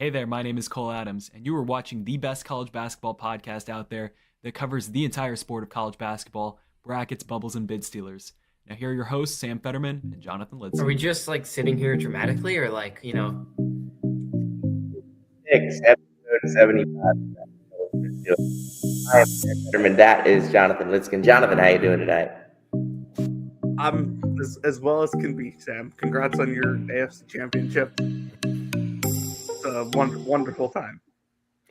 Hey there, my name is Cole Adams, and you are watching the best college basketball podcast out there that covers the entire sport of college basketball, brackets, bubbles, and bid stealers. Now, here are your hosts, Sam Fetterman and Jonathan Are we Litzkin. just like sitting here dramatically or Six, episode 75. I am Sam Fetterman. That is Jonathan Litzkin. Jonathan, how you doing tonight? I'm as well as can be, Sam. Congrats on your AFC championship. It's a wonderful time.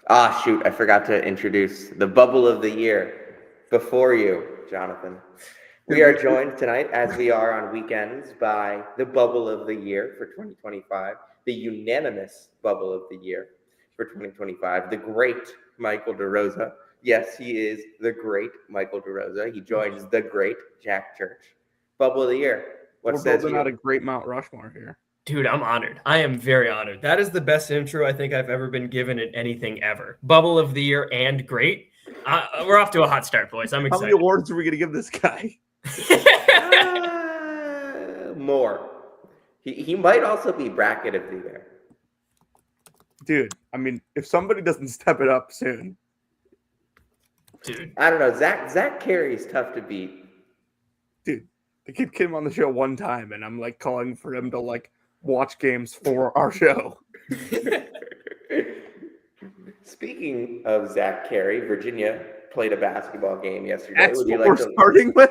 Ah, shoot, I forgot to introduce the bubble of the year before you, Jonathan. We are joined tonight, as we are on weekends, by the bubble of the year for 2025, the unanimous bubble of the year for 2025, the great Michael DeRosa. Yes, he is the great Michael DeRosa. He joins the great Jack Church. Bubble of the year. What We're says building you? out a great Mount Rushmore here. dude, I'm honored. I am very honored. That is the best intro I think I've ever been given in anything ever. Bubble of the year and great. We're off to a hot start, boys. I'm How excited. many awards are we going to give this guy? More. He might also be bracket of the year. Dude, I mean, if somebody doesn't step it up soon. Dude. I don't know. Zach Carey's tough to beat. Dude, the kid came on the show one time, and I'm like calling for him to like watch games for our show. Speaking of Zach Carey, Virginia played a basketball game yesterday. That's Would you what we're like to... starting with?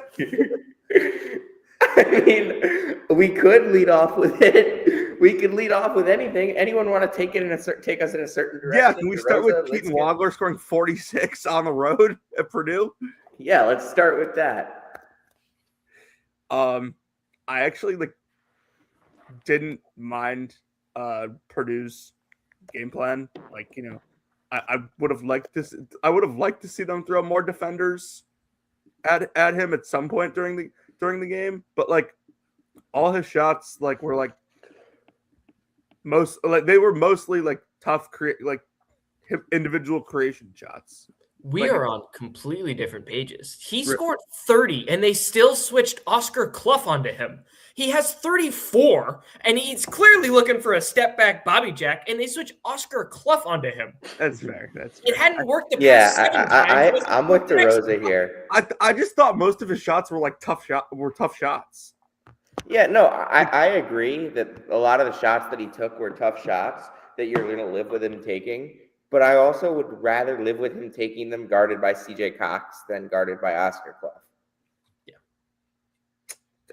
I mean, we could lead off with it. We could lead off with anything. Anyone want to take us in a certain direction? Yeah, can we start with Keaton Wagler scoring 46 on the road at Purdue? Yeah, let's start with that. I actually didn't mind Purdue's game plan. Like, you know, I would have liked this. I would have liked to see them throw more defenders at him at some point during the game. But like all his shots were mostly tough individual creation shots. We are on completely different pages. He scored 30, and they still switched Oscar Clough onto him. He has 34, and he's clearly looking for a step-back Bobby Jack, and they switch Oscar Clough onto him. That's fair. It hadn't worked the past seven times. I'm with DeRosa here. I just thought most of his shots were tough shots. Yeah, no, I agree that a lot of the shots that he took were tough shots that you're going to live with him taking. But I also would rather live with him taking them guarded by CJ Cox than guarded by Oscar Clough. Yeah.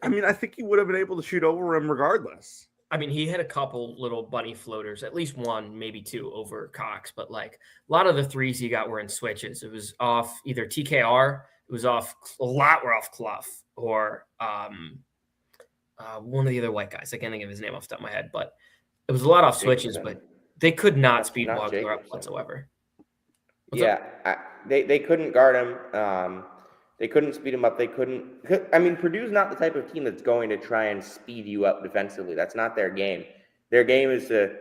I mean, I think he would have been able to shoot over him regardless. I mean, he had a couple little bunny floaters, at least one, maybe two over Cox. But a lot of the threes he got were in switches. It was off either TKR, a lot were off Clough, or one of the other white guys. I can't think of his name off the top of my head, but it was a lot off switches, but they could not speed Wagler up whatsoever. They couldn't guard him. They couldn't speed him up. They couldn't. I mean, Purdue's not the type of team that's going to try and speed you up defensively. That's not their game. Their game is to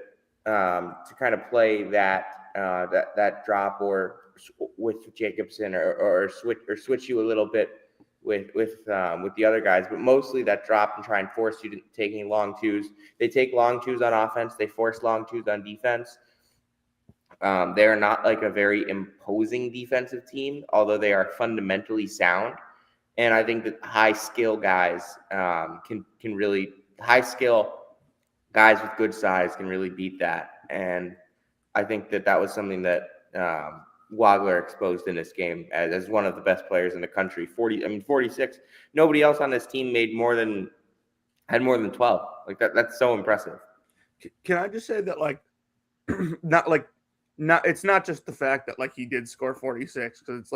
kind of play that drop or with Jacobson or switch you a little bit with the other guys, but mostly that drop and try and force you to taking long twos. They take long twos on offense. They force long twos on defense. They are not a very imposing defensive team, although they are fundamentally sound. And I think that high skill guys can really guys with good size can really beat that. And I think that was something that Wagler exposed in this game as one of the best players in the country. 46. Nobody else on this team had more than 12. That's so impressive. Can I just say that it's not just the fact that he did score 46, because it's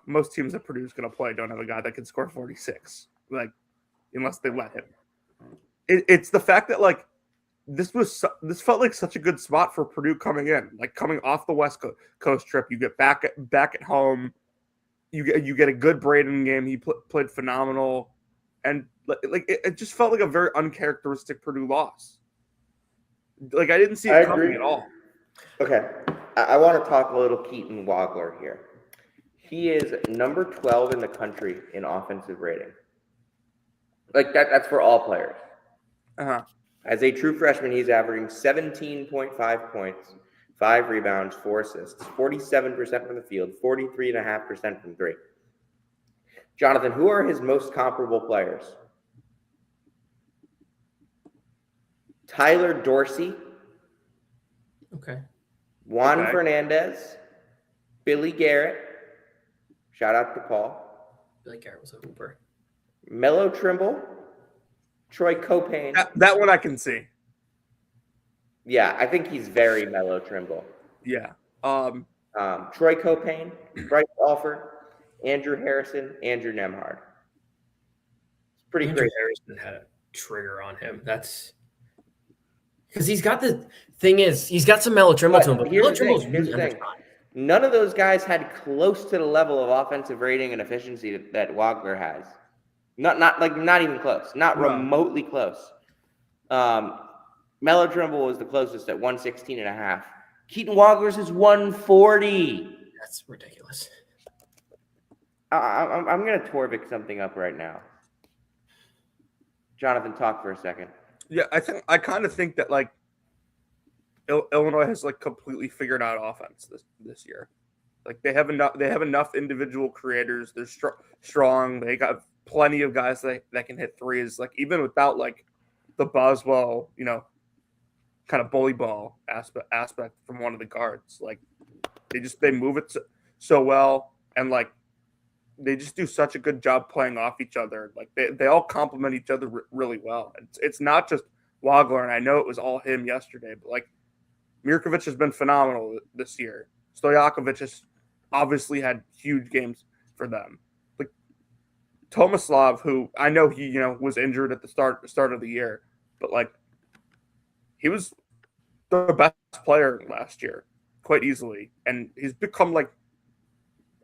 most teams that Purdue's going to play don't have a guy that can score 46 unless they let him. It's the fact that this felt like such a good spot for Purdue coming in, coming off the West Coast trip. You get back at home, you get a good Braden game. He played phenomenal, and it just felt like a very uncharacteristic Purdue loss. I didn't see it coming at all. Okay, I want to talk a little Keaton Wagler here. He is number 12 in the country in offensive rating. That's for all players. Uh-huh. As a true freshman, he's averaging 17.5 points, 5 rebounds, 4 assists, 47% from the field, 43.5% from three. Jonathan, who are his most comparable players? Tyler Dorsey. Okay. Juan Fernandez. Billy Garrett. Shout out to Paul. Billy Garrett was a hooper. Melo Trimble. Troy Copane. That one I can see. Yeah, I think he's very Melo Trimble. Yeah. Troy Copane, Bryce Alford, Andrew Harrison, Andrew Nemhard. It's pretty Andrew crazy. Harrison had a trigger on him. That's because he's got the thing is he's got some Melo Trimble to him, but Melo Trimble's really undersized. None of those guys had close to the level of offensive rating and efficiency that Wagler has. Not even close. Not remotely close. Melo Trimble was the closest at 116.5. Keaton Wagler's is 140. That's ridiculous. I'm going to Torvik something up right now. Jonathan, talk for a second. Yeah, I kind of think that like Illinois has like completely figured out offense this year. Like they have enough individual creators. They're strong. They got plenty of guys that can hit threes. Like even without like the Boswell, kind of bully ball aspect from one of the guards. Like they move it so well, and like they just do such a good job playing off each other. Like they all complement each other really well. It's not just Wagler, and I know it was all him yesterday, but like Mirkovic has been phenomenal this year. Stojakovic has obviously had huge games for them. Like Tomislav, who I know he was injured at the start of the year, but like he was the best player last year quite easily, and he's become like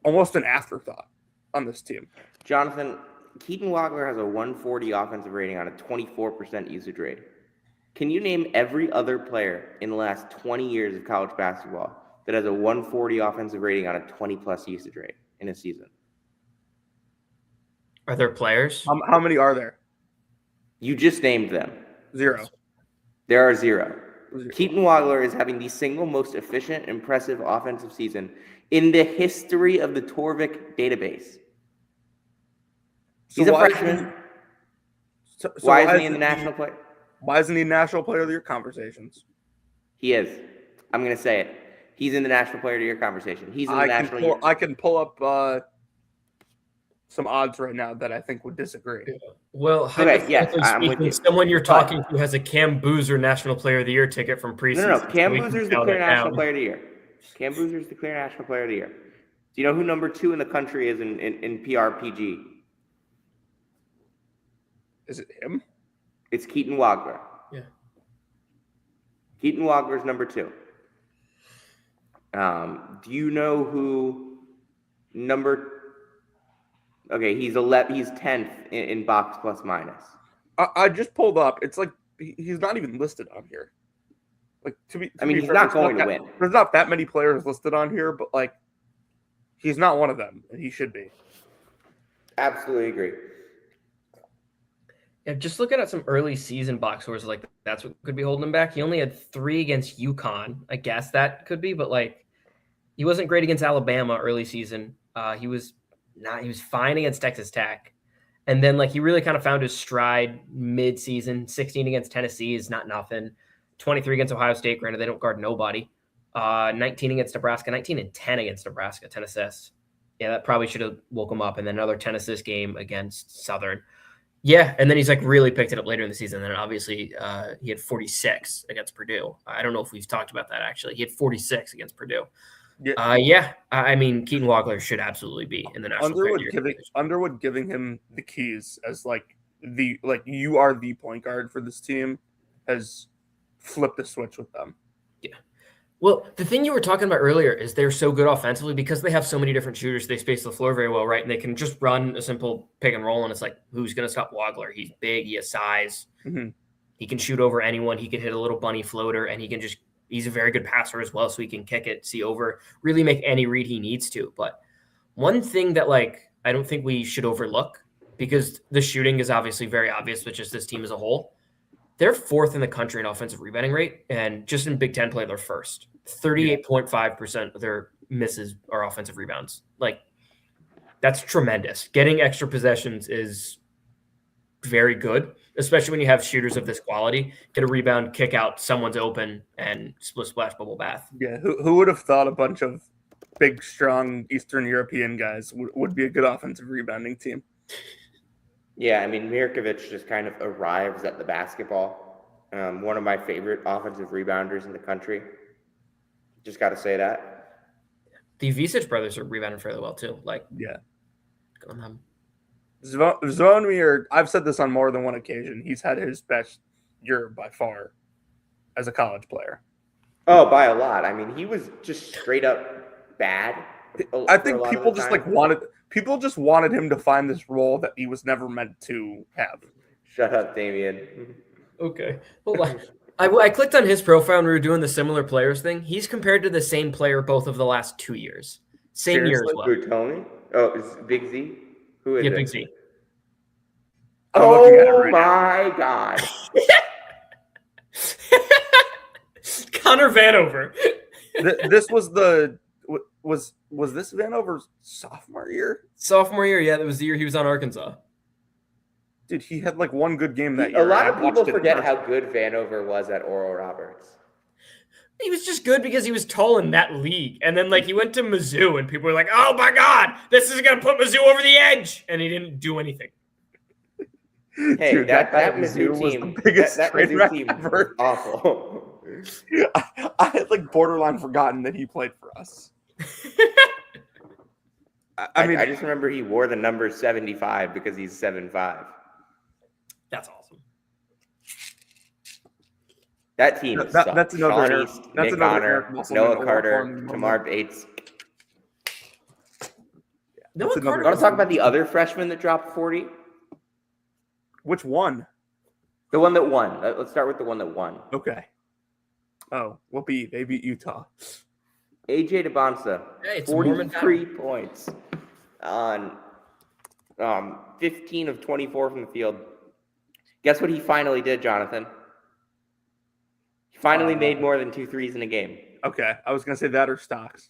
almost an afterthought on this team. Jonathan, Keaton Wagler has a 140 offensive rating on a 24% usage rate. Can you name every other player in the last 20 years of college basketball that has a 140 offensive rating on a 20-plus usage rate in a season? Are there players? How many are there? You just named them. 0. There are 0. Keaton Wagler is having the single most efficient, impressive offensive season in the history of the Torvik database. He's a freshman. Why isn't he in the national play? Why isn't he in National Player of the Year conversations? He is. I'm going to say it. He's in the National Player of the Year conversation. He's in the National Year. I can pull up some odds right now that I think would disagree. Well, okay, yes, I'm with you. Someone you're talking to has a Cam Boozer National Player of the Year ticket from preseason. No. Cam Boozer's the clear National Player of the Year. Cam Boozer's the clear National Player of the Year. Do you know who number 2 in the country is in PRPG? Is it him? It's Keaton Wagler. Yeah. Keaton Wagler's number 2. Do you know who Okay, he's 10th in box plus minus. I just pulled up. It's like he's not even listed on here. Like he's not going to win. There's not that many players listed on here, but like he's not one of them, and he should be. Absolutely agree. Yeah, just looking at some early season box scores, like that's what could be holding him back. He only had 3 against UConn. I guess that could be, but like he wasn't great against Alabama early season. He was fine against Texas Tech. And then like he really kind of found his stride mid-season. 16 against Tennessee is not nothing. 23 against Ohio State. Granted, they don't guard nobody. 19 against Nebraska. 19 and 10 against Nebraska. 10 assists. Yeah, that probably should have woke him up. And then another 10 assist game against Southern. Yeah, and then he's like really picked it up later in the season. And then obviously he had 46 against Purdue. I don't know if we've talked about that actually. He had 46 against Purdue. Yeah. I mean, Keaton Wagler should absolutely be in the national. Underwood giving him the keys as you are the point guard for this team has flipped the switch with them. Yeah. Well, the thing you were talking about earlier is they're so good offensively because they have so many different shooters. They space the floor very well, right? And they can just run a simple pick and roll, and it's like, who's going to stop Wagler? He's big. He has size. Mm-hmm. He can shoot over anyone. He can hit a little bunny floater, and he's a very good passer as well, so he can kick it, see over, really make any read he needs to. But one thing that I don't think we should overlook, because the shooting is obviously very obvious with just this team as a whole, They're fourth in the country in offensive rebounding rate, and just in Big Ten play, they're first. 38.5% of their misses are offensive rebounds. Like, that's tremendous. Getting extra possessions is very good, especially when you have shooters of this quality. Get a rebound, kick out, someone's open, and split splash bubble bath. Yeah, who would have thought a bunch of big, strong Eastern European guys would be a good offensive rebounding team? Yeah, I mean, Mirkovic just kind of arrives at the basketball. One of my favorite offensive rebounders in the country. Just got to say that. The Visic brothers are rebounding fairly well, too. Like, Yeah. good on them. Zvonimir, I've said this on more than one occasion, he's had his best year by far as a college player. Oh, by a lot. I mean, he was just straight up bad. I think people just wanted him to find this role that he was never meant to have. Shut up, Damien. Okay. Well, I clicked on his profile and we were doing the similar players thing. He's compared to the same player both of the last 2 years. Same year as well. Who, Tony? Oh, is Big Z? Who is it? Big Z. Oh my God. Connor Vanover. This was was this Vanover's sophomore year? Sophomore year, yeah, that was the year he was on Arkansas. Dude, he had like one good game that year. A lot of people forget how good Vanover was at Oral Roberts. He was just good because he was tall in that league. And then, like, he went to Mizzou, and people were like, oh, my God, this is going to put Mizzou over the edge. And he didn't do anything. Hey, dude, that Mizzou team, that Mizzou team was awful. I had, like, borderline forgotten that he played for us. I mean, I just remember he wore the number 75 because he's 7'5". That's awesome. That team that's another Sean East, Nick Honor, Noah Carter, Tamar Bates. Noah Carter. Want to talk about the other freshman that dropped 40? Which one? The one that won. Let's start with the one that won. Okay. Oh, they beat Utah. AJ DeBonsa, Hey, it's 43 points on 15 of 24 from the field. Guess what he finally did, Jonathan? He finally made more than 2 threes in a game. Okay, I was gonna say that or stocks.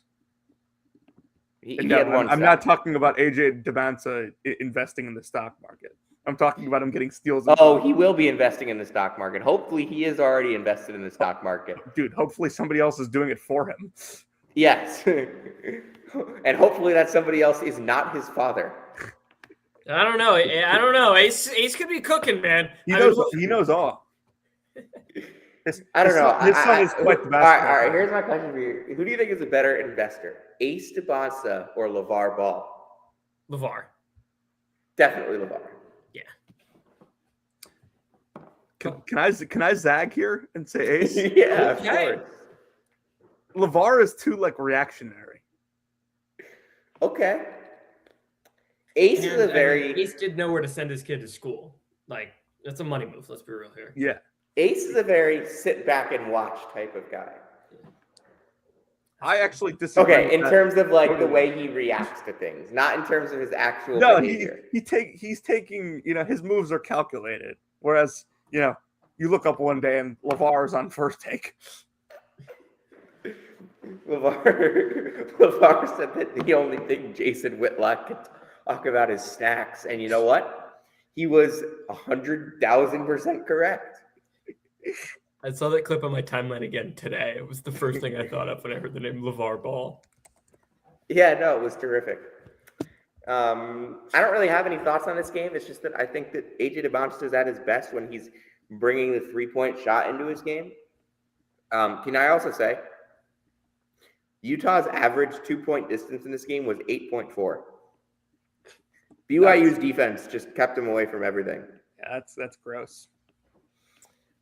He had one. I'm not talking about AJ DeBonsa investing in the stock market. I'm talking about him getting steals. Oh, he will be investing in the stock market. Hopefully, he is already invested in the stock market. Dude, hopefully somebody else is doing it for him. Yes. And hopefully that somebody else is not his father. I don't know. Ace could be cooking, man. He knows all. I don't know. His son is quite the best. All right. Here's my question for you. Who do you think is a better investor, Ace DeBonsa or LeVar Ball? LeVar. Definitely LeVar. Yeah. Can I zag here and say Ace? Yeah, Okay. of course. LeVar is too reactionary. Okay. Ace Ace did know where to send his kid to school. Like, that's a money move. Let's be real here. Yeah. Ace is a very sit back and watch type of guy. I actually disagree. Okay, in terms of like the way he reacts to things, not in terms of his actual behavior. He's taking, his moves are calculated. Whereas, you look up one day and LeVar's on first take. LeVar said that the only thing Jason Whitlock could talk about is snacks. And you know what? He was 100,000% correct. I saw that clip on my timeline again today. It was the first thing I thought of when I heard the name LeVar Ball. Yeah, no, it was terrific. I don't really have any thoughts on this game. It's just that I think that AJ DeBonsa is at his best when he's bringing the three-point shot into his game. Can I also say Utah's average 2-point distance in this game was 8.4. BYU's defense just kept him away from everything. Yeah, that's gross.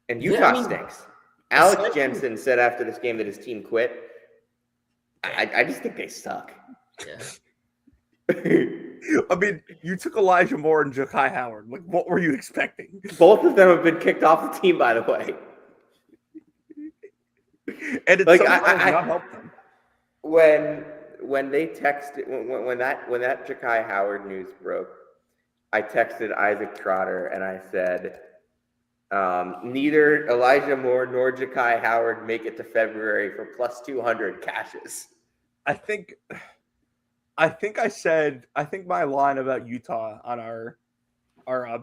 And Utah stinks. Alex Jensen said after this game that his team quit. I just think they suck. Yeah. I mean, you took Elijah Moore and Ja'Kai Howard. Like, what were you expecting? Both of them have been kicked off the team, by the way. And it's like, not helped them. When they texted when that Ja'Kai Howard news broke, I texted Isaac Trotter and I said, Neither Elijah Moore nor Ja'Kai Howard make it to February for plus 200 cashes. I think my line about Utah on our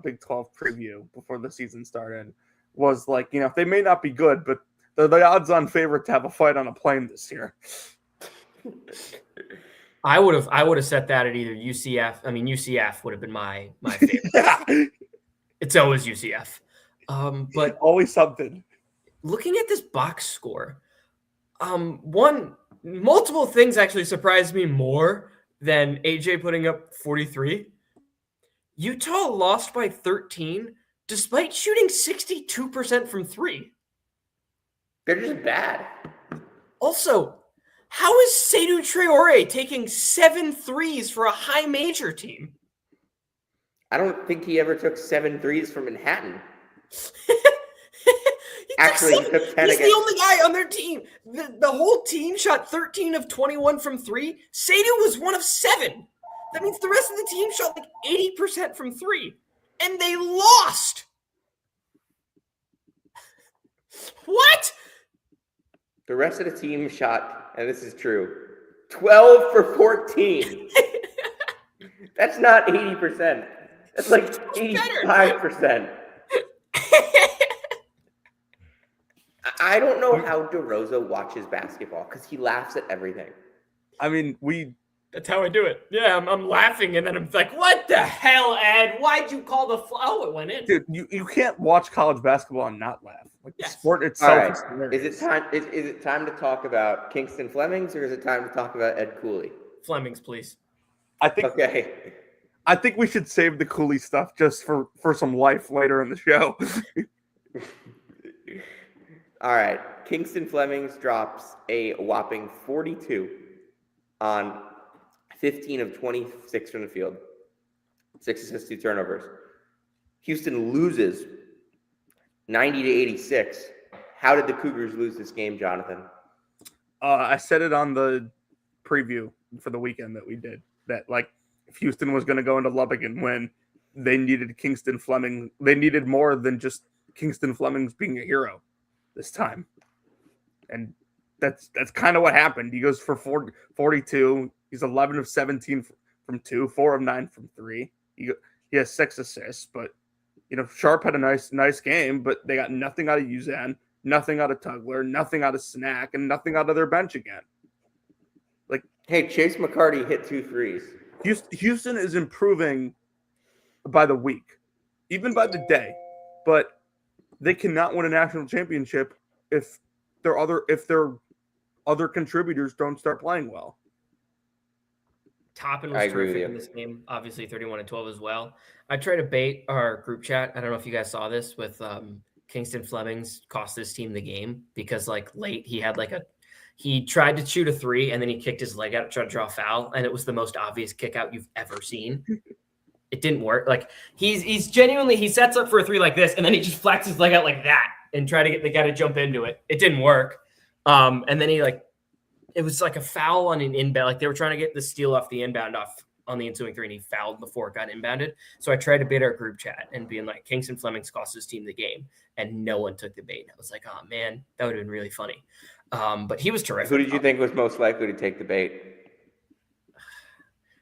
Big 12 preview before the season started was like, they may not be good, but they're the odds-on favorite to have a fight on a plane this year. I would have set that at either UCF. I mean, UCF would have been my favorite. It's always UCF. But always something. Looking at this box score, multiple things actually surprised me more than AJ putting up 43. Utah lost by 13 despite shooting 62% from three. They're just bad. Also, how is Seydou Traore taking 7 threes for a high major team? I don't think he ever took 7 threes from Manhattan. Actually, he took 10 he's the only guy on their team. The whole team shot 13 of 21 from three. Seydou was 1 of 7. That means the rest of the team shot like 80% from three. And they lost. What? The rest of the team shot, and this is true, 12 for 14. That's not 80%. That's like 85%. I don't know how DeRosa watches basketball because he laughs at everything. I mean, that's how I do it. Yeah, I'm laughing, and then I'm like, what the hell, Ed? Why'd you call the Oh, it went in. Dude, you can't watch college basketball and not laugh. Like, the sport itself is it time? Is it time to talk about Kingston Flemings, or is it time to talk about Ed Cooley? Flemings, please. Okay. I think we should save the Cooley stuff just for some life later in the show. All right. Kingston Flemings drops a whopping 42 on 15 of 26 from the field. 6 assists, 2 turnovers. Houston loses 90 to 86. How did the Cougars lose this game, Jonathan? I said it on the preview for the weekend that we did, that like if Houston was going to go into Lubbock and win, they needed Kingston Fleming. They needed more than just Kingston Flemings being a hero this time. And that's kind of what happened. He goes for 42. He's 11 of 17 from 2, 4 of 9 from 3. He has 6 assists, but Sharp had a nice game, but they got nothing out of Uzan, nothing out of Tugler, nothing out of Snack, and nothing out of their bench again. Like, hey, Chase McCarty hit 2 threes. Houston is improving by the week, even by the day, but they cannot win a national championship if their other contributors don't start playing well. Toppin was terrific in this game, obviously 31-12 as well. I tried to bait our group chat. I don't know if you guys saw this with Kingston Flemings cost this team the game because like late he had he tried to shoot a 3 and then he kicked his leg out to try to draw a foul, and it was the most obvious kick out you've ever seen. It didn't work. Like he's genuinely, he sets up for a 3 like this and then he just flexes his leg out like that and try to get the guy to jump into it. It didn't work. And then it was like a foul on an inbound. Like they were trying to get the steal off the inbound off on the ensuing 3 and he fouled before it got inbounded. So I tried to bait our group chat and being like, Kingston Flemings cost his team the game, and no one took the bait. I was like, oh man, that would have been really funny. But he was terrific. Who did you think was most likely to take the bait?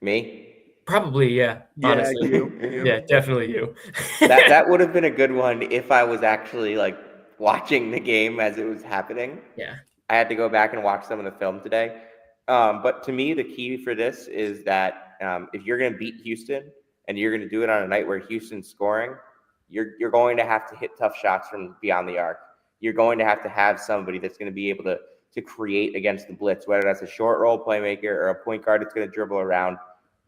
Me? Probably, yeah. Honestly, you. Yeah, definitely you. that would have been a good one if I was actually like watching the game as it was happening. Yeah. I had to go back and watch some of the film today. But to me, the key for this is that if you're going to beat Houston and you're going to do it on a night where Houston's scoring, you're going to have to hit tough shots from beyond the arc. You're going to have somebody that's going to be able to create against the blitz, whether that's a short roll playmaker or a point guard that's going to dribble around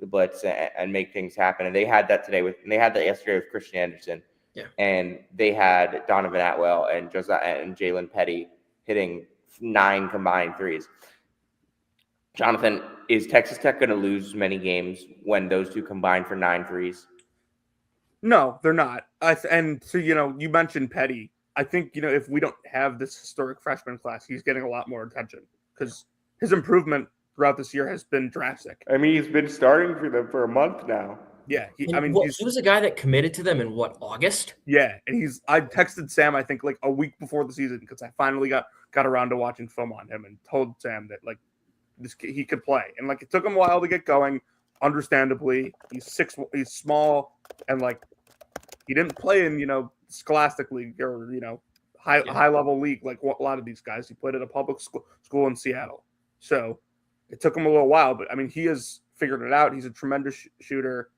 the blitz and make things happen. And they had that today and they had that yesterday with Christian Anderson. Yeah. And they had Donovan Atwell and Josiah and Jalen Petty hitting 9 combined threes. Jonathan, is Texas Tech going to lose many games when those two combine for 9 threes? No, they're not. And so, you mentioned Petty. I think, if we don't have this historic freshman class, he's getting a lot more attention because his improvement throughout this year has been drastic. I mean, he's been starting for them for a month now. Yeah, he was a guy that committed to them in August? Yeah, and I texted Sam, I think, like a week before the season because I finally got around to watching film on him and told Sam that like he could play. And like it took him a while to get going, understandably. He's small, and like he didn't play in, scholastic league or, high level league like a lot of these guys. He played at a public school in Seattle. So it took him a little while, but I mean, he has figured it out. He's a tremendous shooter.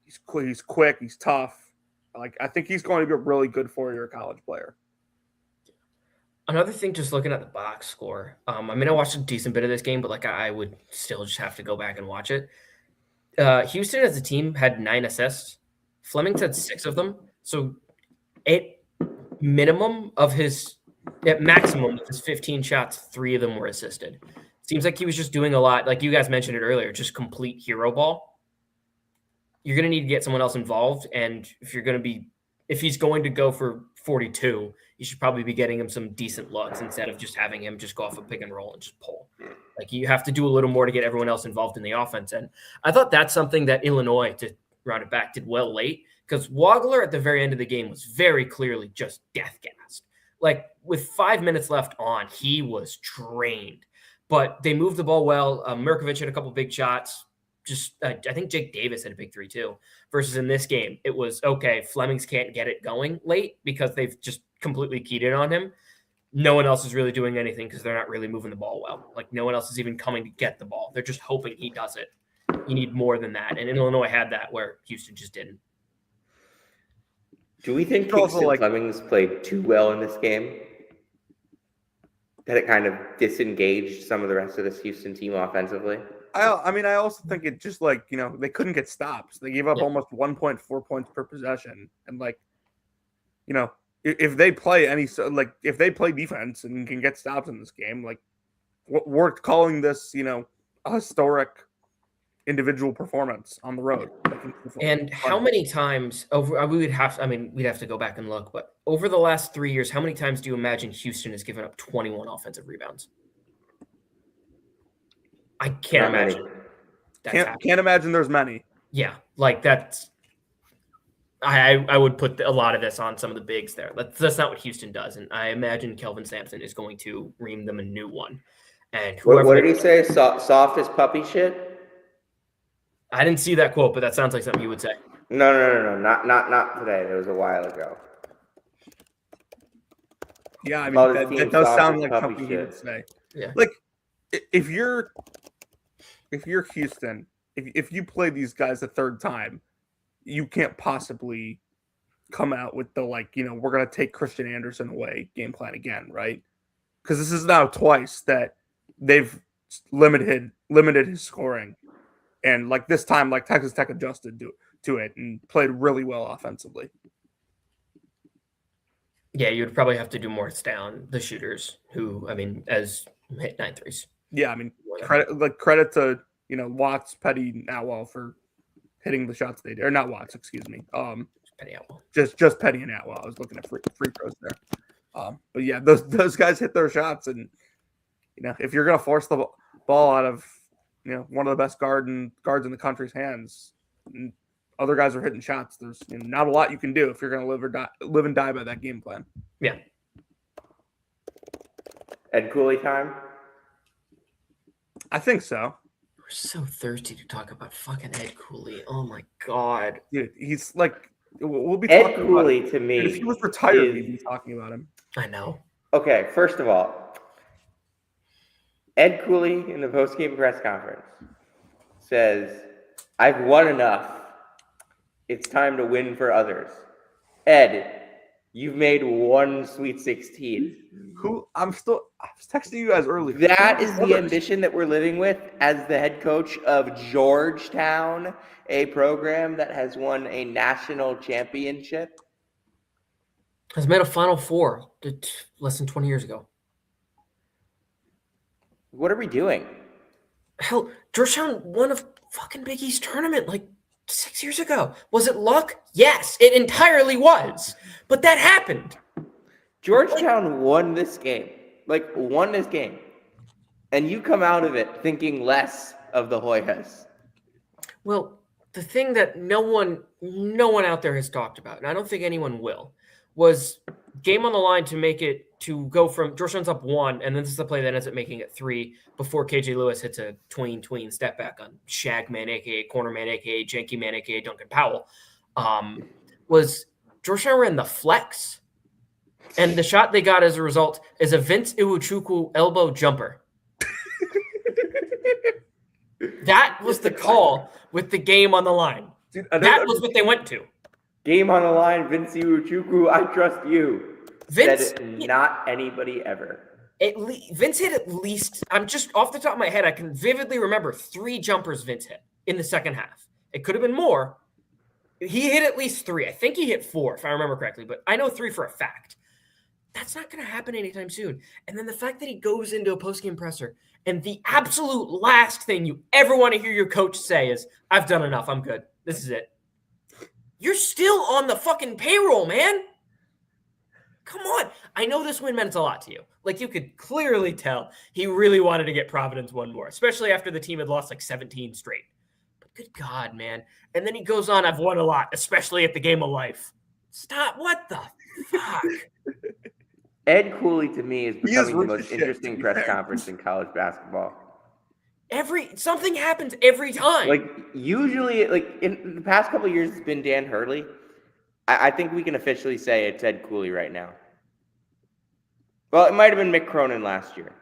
He's quick. He's tough. Like I think he's going to be a really good 4-year college player. Another thing, just looking at the box score. I mean, I watched a decent bit of this game, but like I would still just have to go back and watch it. Houston as a team had 9 assists. Fleming's had 6 of them. So at maximum of his 15 shots, 3 of them were assisted. Seems like he was just doing a lot. Like you guys mentioned it earlier, just complete hero ball. You're going to need to get someone else involved. And if he's going to go for 42, you should probably be getting him some decent looks instead of just having him just go off a pick and roll and just pull. Like you have to do a little more to get everyone else involved in the offense. And I thought that's something that Illinois, to round it back, did well late, because Wagler at the very end of the game was very clearly just death gassed. Like with 5 minutes left on, he was drained. But they moved the ball well. Mirkovic had a couple big shots. I think Jake Davis had a big 3 too. Versus in this game, it was okay. Flemings can't get it going late because they've just completely keyed in on him. No one else is really doing anything because they're not really moving the ball well. Like no one else is even coming to get the ball. They're just hoping he does it. You need more than that, and Illinois had that where Houston just didn't. Do we think Kingston Flemings played too well in this game? That it kind of disengaged some of the rest of this Houston team offensively? I also think it just like, they couldn't get stops. They gave up almost 1.4 points per possession. And like, if they play if they play defense and can get stops in this game, like we're calling this, a historic individual performance on the road. And how many times we'd have to go back and look, but over the last 3 years, how many times do you imagine Houston has given up 21 offensive rebounds? I can't imagine. Can't imagine there's many. Yeah, like that's. I would put a lot of this on some of the bigs there. That's not what Houston does, and I imagine Kelvin Sampson is going to ream them a new one. And what did he say? Soft as puppy shit. I didn't see that quote, but that sounds like something you would say. No, not today. It was a while ago. Yeah, I mean that does sound like something he would say. Yeah, like. If you're Houston, if you play these guys a third time, you can't possibly come out with the we're gonna take Christian Anderson away game plan again, right? Because this is now twice that they've limited his scoring, and like this time, like Texas Tech adjusted to it and played really well offensively. Yeah, you would probably have to do more down the shooters who, as hit 9 threes. Yeah, credit to Watts, Petty, Atwell for hitting the shots they did, or not Watts, excuse me. Petty, Atwell. Just Petty and Atwell. I was looking at free throws there. But yeah, those guys hit their shots, and if you're gonna force the ball out of one of the best guards in the country's hands, and other guys are hitting shots, there's not a lot you can do if you're gonna live and die by that game plan. Yeah. Ed Cooley time. I think so. We're so thirsty to talk about fucking Ed Cooley. Oh my god, dude, he's like, we'll be Ed talking Cooley about to me. If he was retired, we'd be talking about him. I know. Okay, first of all, Ed Cooley in the post-game press conference says, "I've won enough. It's time to win for others." Ed, you've made one Sweet 16. I was texting you guys earlier. That is the ambition that we're living with as the head coach of Georgetown, a program that has won a national championship. Has made a Final Four less than 20 years ago. What are we doing? Hell, Georgetown won a fucking Big East tournament like 6 years ago. Was it luck? Yes, it entirely was. But that happened. Georgetown won this game. And you come out of it thinking less of the Hoyas. Well, the thing that no one out there has talked about, and I don't think anyone will, was game on the line to go from Georgetown's up 1, and then this is the play that ends up making it 3 before KJ Lewis hits a tween step back on Shag Man, aka Corner Man, aka Janky Man, aka Duncan Powell. Was Georgetown ran the flex, and the shot they got as a result is a Vince Iwuchukwu elbow jumper. That was the call with the game on the line. Dude, that was what they went to. Game on the line, Vince Iwuchukwu, I trust you. Vince, not anybody ever. Vince hit at least, I'm just off the top of my head, I can vividly remember 3 jumpers Vince hit in the second half. It could have been more. He hit at least 3. I think he hit 4, if I remember correctly, but I know 3 for a fact. That's not going to happen anytime soon. And then the fact that he goes into a postgame presser and the absolute last thing you ever want to hear your coach say is, I've done enough. I'm good. This is it. You're still on the fucking payroll, man. Come on. I know this win meant a lot to you. Like, you could clearly tell he really wanted to get Providence one more, especially after the team had lost like 17 straight. But good God, man. And then he goes on, I've won a lot, especially at the game of life. Stop. What the fuck? Ed Cooley, to me, is becoming the most interesting press conference in college basketball. Something happens every time. Like, usually, like, in the past couple of years, it's been Dan Hurley. I think we can officially say it's Ed Cooley right now. Well, it might have been Mick Cronin last year.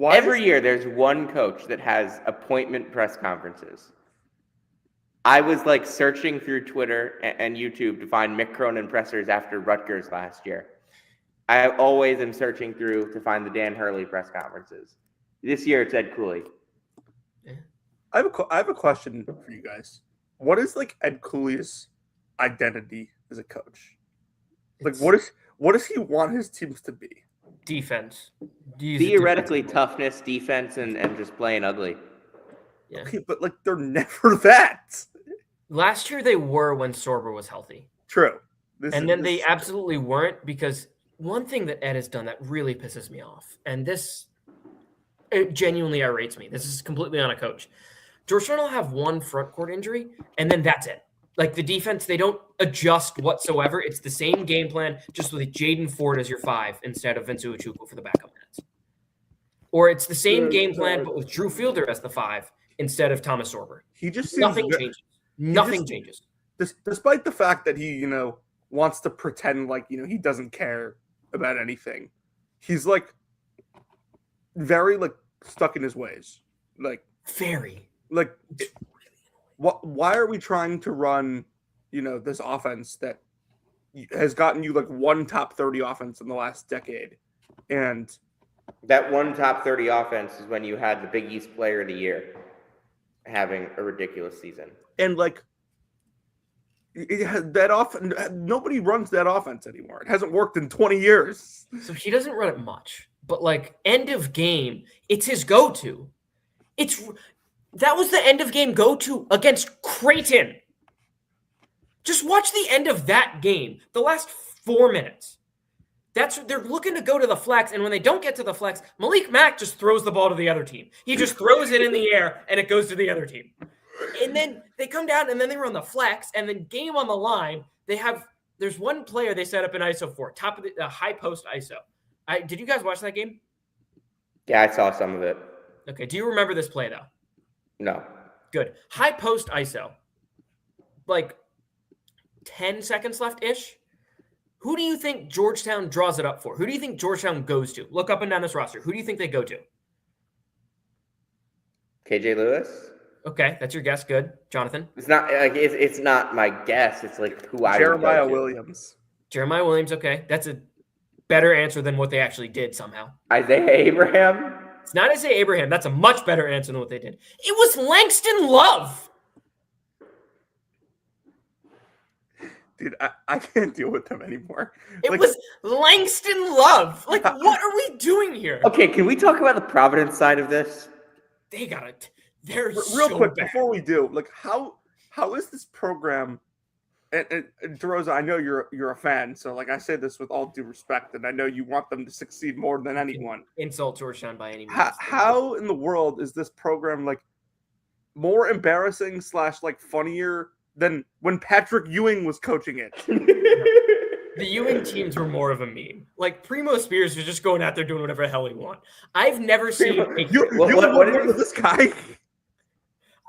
Every year, there's one coach that has appointment press conferences. I was like searching through Twitter and YouTube to find Mick Cronin pressers after Rutgers last year. I always am searching through to find the Dan Hurley press conferences. This year, it's Ed Cooley. I have a question for you guys. What is like Ed Cooley's identity as a coach? Like, what does he want his teams to be? Defense. Theoretically, toughness, defense, and just playing ugly. Yeah. Okay, but like they're never that. Last year they were when Sorber was healthy. True. They absolutely weren't, because one thing that Ed has done that really pisses me off, and it genuinely irritates me. This is completely on a coach. Georgetown will have one front court injury, and then that's it. Like, the defense, they don't adjust whatsoever. It's the same game plan, just with Jaden Ford as your 5 instead of Vince Iwuchukwu for the backup minutes. Or it's the same game plan, but with Drew Fielder as the 5 instead of Thomas Sorber. He just nothing changes. Nothing changes. Despite the fact that he, wants to pretend like, he doesn't care about anything. He's like very like stuck in his ways. Like, very. Like, why are we trying to run, this offense that has gotten you like one top 30 offense in the last decade? And that one top 30 offense is when you had the Big East Player of the Year having a ridiculous season. And like, nobody runs that offense anymore. It hasn't worked in 20 years. So he doesn't run it much, but like end of game, it's his go-to. That was the end of game go-to against Creighton. Just watch the end of that game, the last 4 minutes. They're looking to go to the flex, and when they don't get to the flex, Malik Mack just throws the ball to the other team. He just throws it in the air, and it goes to the other team. And then they come down, and then they run the flex, and then game on the line, there's one player they set up in ISO for, top of the high post ISO. Did you guys watch that game? Yeah, I saw some of it. Okay, do you remember this play, though? No. Good. High post ISO. Like 10 seconds left-ish. Who do you think Georgetown draws it up for? Who do you think Georgetown goes to? Look up and down this roster. Who do you think they go to? KJ Lewis? Okay, that's your guess. Good. Jonathan? It's not like it's not my guess. It's like who I Jeremiah would go to. Williams. Jeremiah Williams, okay. That's a better answer than what they actually did somehow. Isaiah Abraham? It's not Isaiah Abraham. That's a much better answer than what they did. It was Langston Love. Dude, I can't deal with them anymore. It was Langston Love. Like, what are we doing here? Okay, can we talk about the Providence side of this? They got it. They're real so quick bad. before we do. Like, how is this program? And DeRosa, I know you're a fan, so like I say this with all due respect, and I know you want them to succeed more than anyone. Insult Georgetown by any means. How in the world is this program like more embarrassing / like funnier than when Patrick Ewing was coaching it. The Ewing teams were more of a meme. Like Primo Spears was just going out there doing whatever the hell he want. I've never seen What is this guy?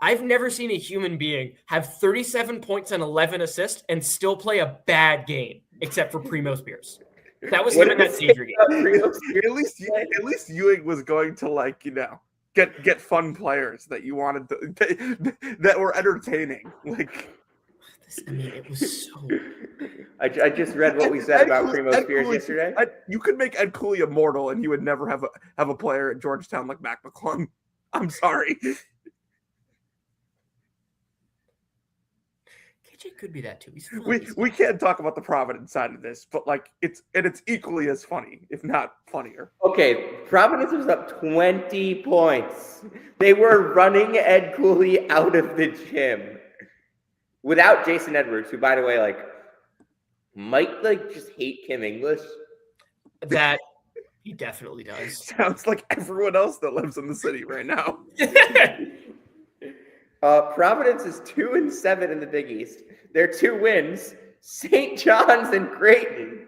I've never seen a human being have 37 points and 11 assists and still play a bad game, except for Primo Spears. That was him in that Savior game. At least Ewing was going to, like, you know, get fun players that you wanted to, that were entertaining. Like, I mean, it was so. I just read what we said about Primo Spears yesterday. You could make Ed Cooley immortal, and you would never have a player at Georgetown like Mac McClung. I'm sorry. KJ could be that too. He's we can't talk about the Providence side of this, but like it's equally as funny, if not funnier. Okay, Providence was up 20 points. They were running Ed Cooley out of the gym without Jason Edwards, who, by the way, like might like just hate Kim English. That he definitely does. Sounds like everyone else that lives in the city right now. Providence is 2-7 in the Big East. Their 2 wins: St. John's and Creighton.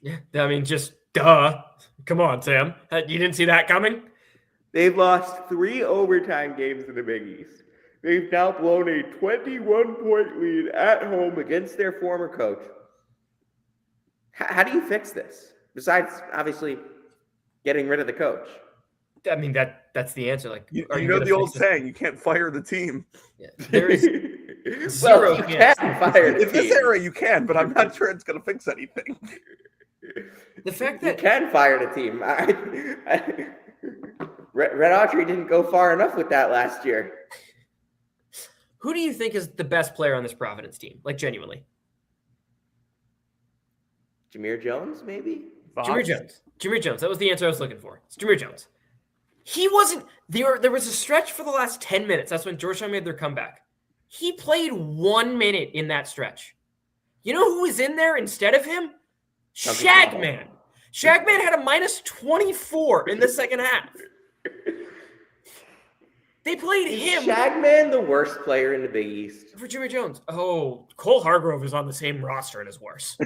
Yeah, I mean, just duh. Come on, Sam. You didn't see that coming? They've lost 3 overtime games in the Big East. They've now blown a 21-point lead at home against their former coach. How do you fix this? Besides, obviously, getting rid of the coach. I mean, that's the answer. Like, you know the old saying, you can't fire the team. Yeah. There is well, you can fire the team. In this era, you can, but I'm not sure it's going to fix anything. The fact that you can fire the team. Red Autry didn't go far enough with that last year. Who do you think is the best player on this Providence team? Like, genuinely. Jameer Jones, maybe? Jameer Jones. That was the answer I was looking for. It's Jameer Jones. He wasn't there. There was a stretch for the last 10 minutes. That's when Georgetown made their comeback. He played 1 minute in that stretch. You know who was in there instead of him? Shagman. Shagman had a minus 24 in the second half. They played him. Shagman, the worst player in the Big East. For Jameer Jones. Oh, Cole Hargrove is on the same roster and is worse.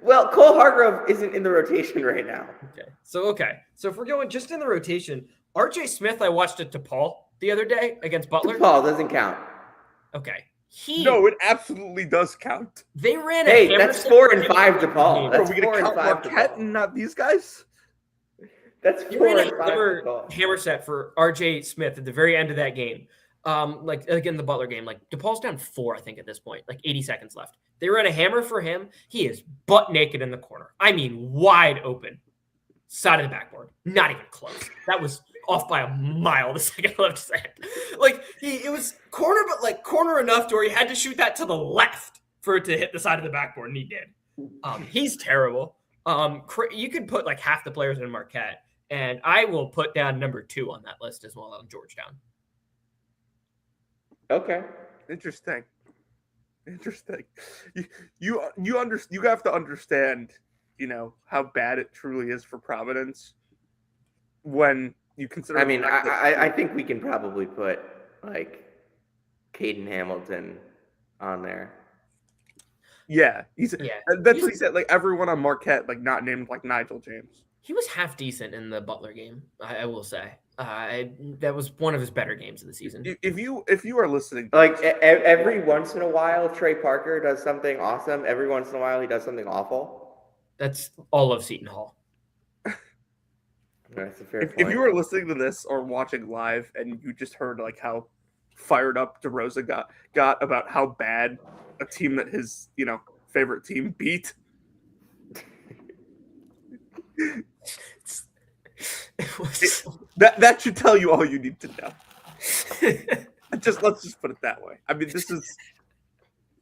Well, Cole Hargrove isn't in the rotation right now. Okay. So if we're going just in the rotation, RJ Smith, I watched at DePaul the other day against Butler. DePaul doesn't count. Okay. No, it absolutely does count. They ran that's 4 and 5 DePaul. That's Are we going to count Marquette and not these guys? That's 4 and 5 DePaul. Hammer set for RJ Smith at the very end of that game. Like again, the Butler game, like DePaul's down 4, I think, at this point, like 80 seconds left. They ran a hammer for him. He is butt naked in the corner. I mean, wide open. Side of the backboard. Not even close. That was off by a mile the second left second. Like, it was corner, but like corner enough to where he had to shoot that to the left for it to hit the side of the backboard, and he did. He's terrible. You could put like half the players in Marquette, and I will put down number 2 on that list as well on Georgetown. Okay. Interesting. You have to understand, you know, how bad it truly is for Providence when you consider. I mean, I think we can probably put like Caden Hamilton on there. Yeah, that's what he said. Like everyone on Marquette, like not named like Nigel James. He was half decent in the Butler game, I will say. That was one of his better games of the season. If you are listening, like every once in a while, Trey Parker does something awesome. Every once in a while, he does something awful. That's all of Seton Hall. That's a fair point. If you were listening to this or watching live and you just heard like how fired up DeRosa got about how bad a team that his favorite team beat. That should tell you all you need to know. Let's just put it that way. I mean, this is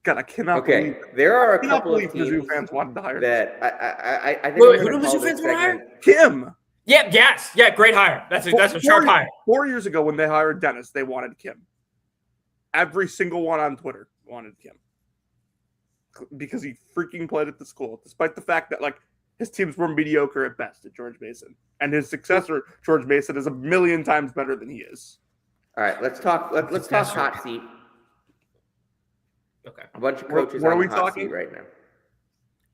God. I cannot. Okay, there are a couple of Mizzou fans wanted to hire that. I think. Wait, who do Mizzou fans want to hire? Kim. Yeah, great hire. That's a sharp hire. 4 years ago, when they hired Dennis, they wanted Kim. Every single one on Twitter wanted Kim because he freaking played at the school, despite the fact that like his teams were mediocre at best at George Mason, and his successor George Mason is a million times better than he is. All right, let's talk. Let's talk hot seat. Okay. A bunch of What coaches are on we the hot talking? seat right now.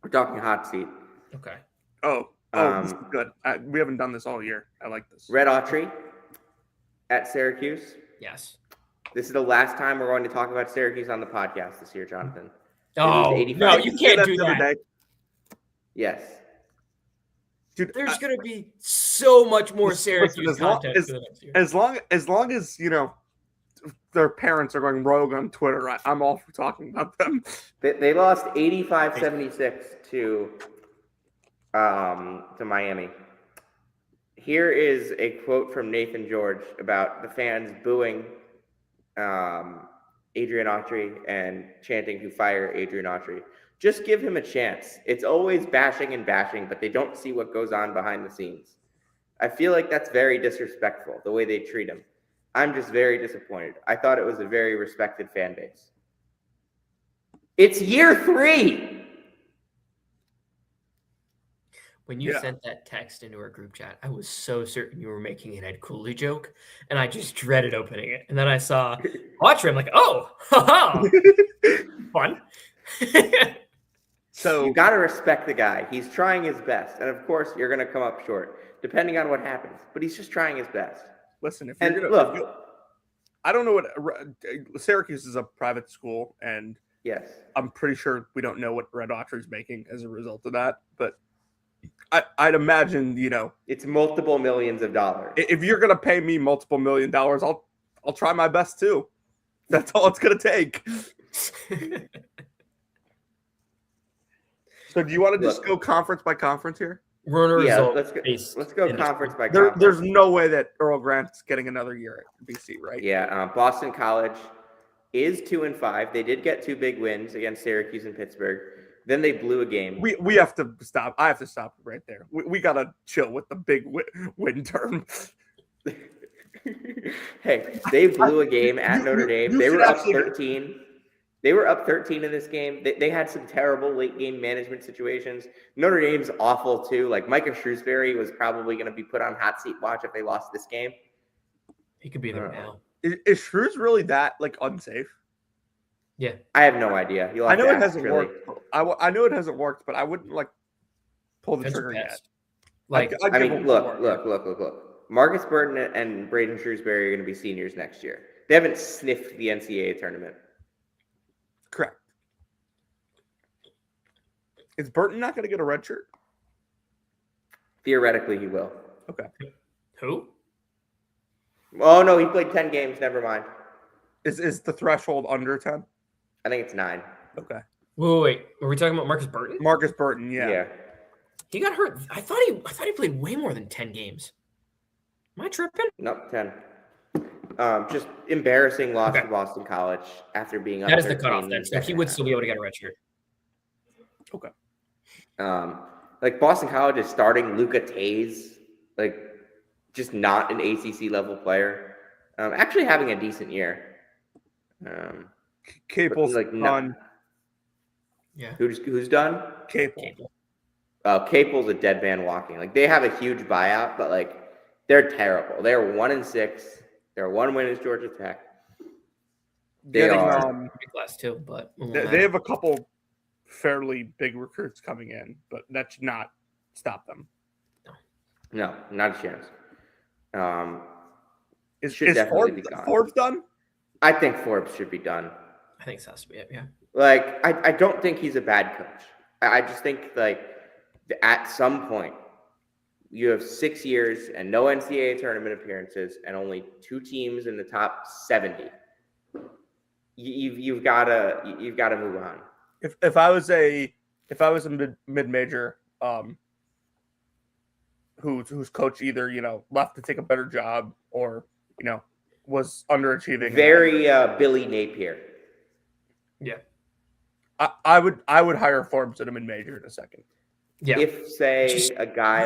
We're talking hot seat. Okay. Oh, this is good. We haven't done this all year. I like this. Red Autry at Syracuse. Yes. This is the last time we're going to talk about Syracuse on the podcast this year, Jonathan. Oh, no, you can't do that. Yes. Dude, There's going to be so much more Syracuse content for the next year. As long as, their parents are going rogue on Twitter, I'm all for talking about them. They lost 85-76 to Miami. Here is a quote from Nathan George about the fans booing Adrian Autry and chanting to fire Adrian Autry. Just give him a chance. It's always bashing and bashing, but they don't see what goes on behind the scenes. I feel like that's very disrespectful, the way they treat him. I'm just very disappointed. I thought it was a very respected fan base. It's year 3. When you sent that text into our group chat, I was so certain you were making an Ed Cooley joke, and I just dreaded opening it. And then I saw Autry. I'm like, oh, haha, fun. So you got to respect the guy. He's trying his best, and of course, you're going to come up short, depending on what happens. But he's just trying his best. Listen, I don't know what Syracuse is a private school, and yes, I'm pretty sure we don't know what Red Autry's making as a result of that. But I'd imagine, it's multiple millions of dollars. If you're gonna pay me multiple $1 million, I'll try my best too. That's all it's gonna take. So, do you want to just go conference by conference here? Let's go conference by conference. There's no way that Earl Grant's getting another year at BC, right? Yeah, Boston College is 2-5. They did get 2 big wins against Syracuse and Pittsburgh. Then they blew a game. We have to stop. I have to stop right there. We gotta chill with the big win term. Hey, they blew a game at Notre Dame. They were up 13. They were up 13 in this game. They had some terrible late game management situations. Notre Dame's awful too. Like Micah Shrewsbury was probably going to be put on hot seat watch if they lost this game. He could be there now. Is Shrews really that unsafe? Yeah, I have no idea. I know it hasn't worked. I know it hasn't worked, but I wouldn't pull the trigger yet. Look. Marcus Burton and Braden Shrewsbury are going to be seniors next year. They haven't sniffed the NCAA tournament. Correct. Is Burton not going to get a red shirt? Theoretically, he will. Okay. Who? Oh, no, he played 10 games. Never mind. Is the threshold under 10? I think it's 9. Okay. Wait. Are we talking about Marcus Burton? Marcus Burton, yeah. He got hurt. I thought he played way more than 10 games. Am I tripping? Nope, 10. Just embarrassing loss to Boston College after being up. That is the cutoff then. So he would still be able to get a red shirt. Okay. Boston College is starting Luka Taze, just not an ACC level player. Actually having a decent year. Capel's done. Yeah. Who's done? Capel. Capel's a dead man walking. They have a huge buyout, but they're terrible. They're 1-6. They're 1 win is Georgia Tech. They are big class too, but they have a couple fairly big recruits coming in, but that should not stop them. No, not a chance. Is Forbes done? I think Forbes should be done. I think so. Yeah. I don't think he's a bad coach. I just think at some point you have 6 years and no NCAA tournament appearances and only 2 teams in the top 70. You've got to move on. If I was a mid major whose coach either left to take a better job or was underachieving, very Billy Napier. Yeah, I would hire Forbes at a mid major in a second. Yeah. If a guy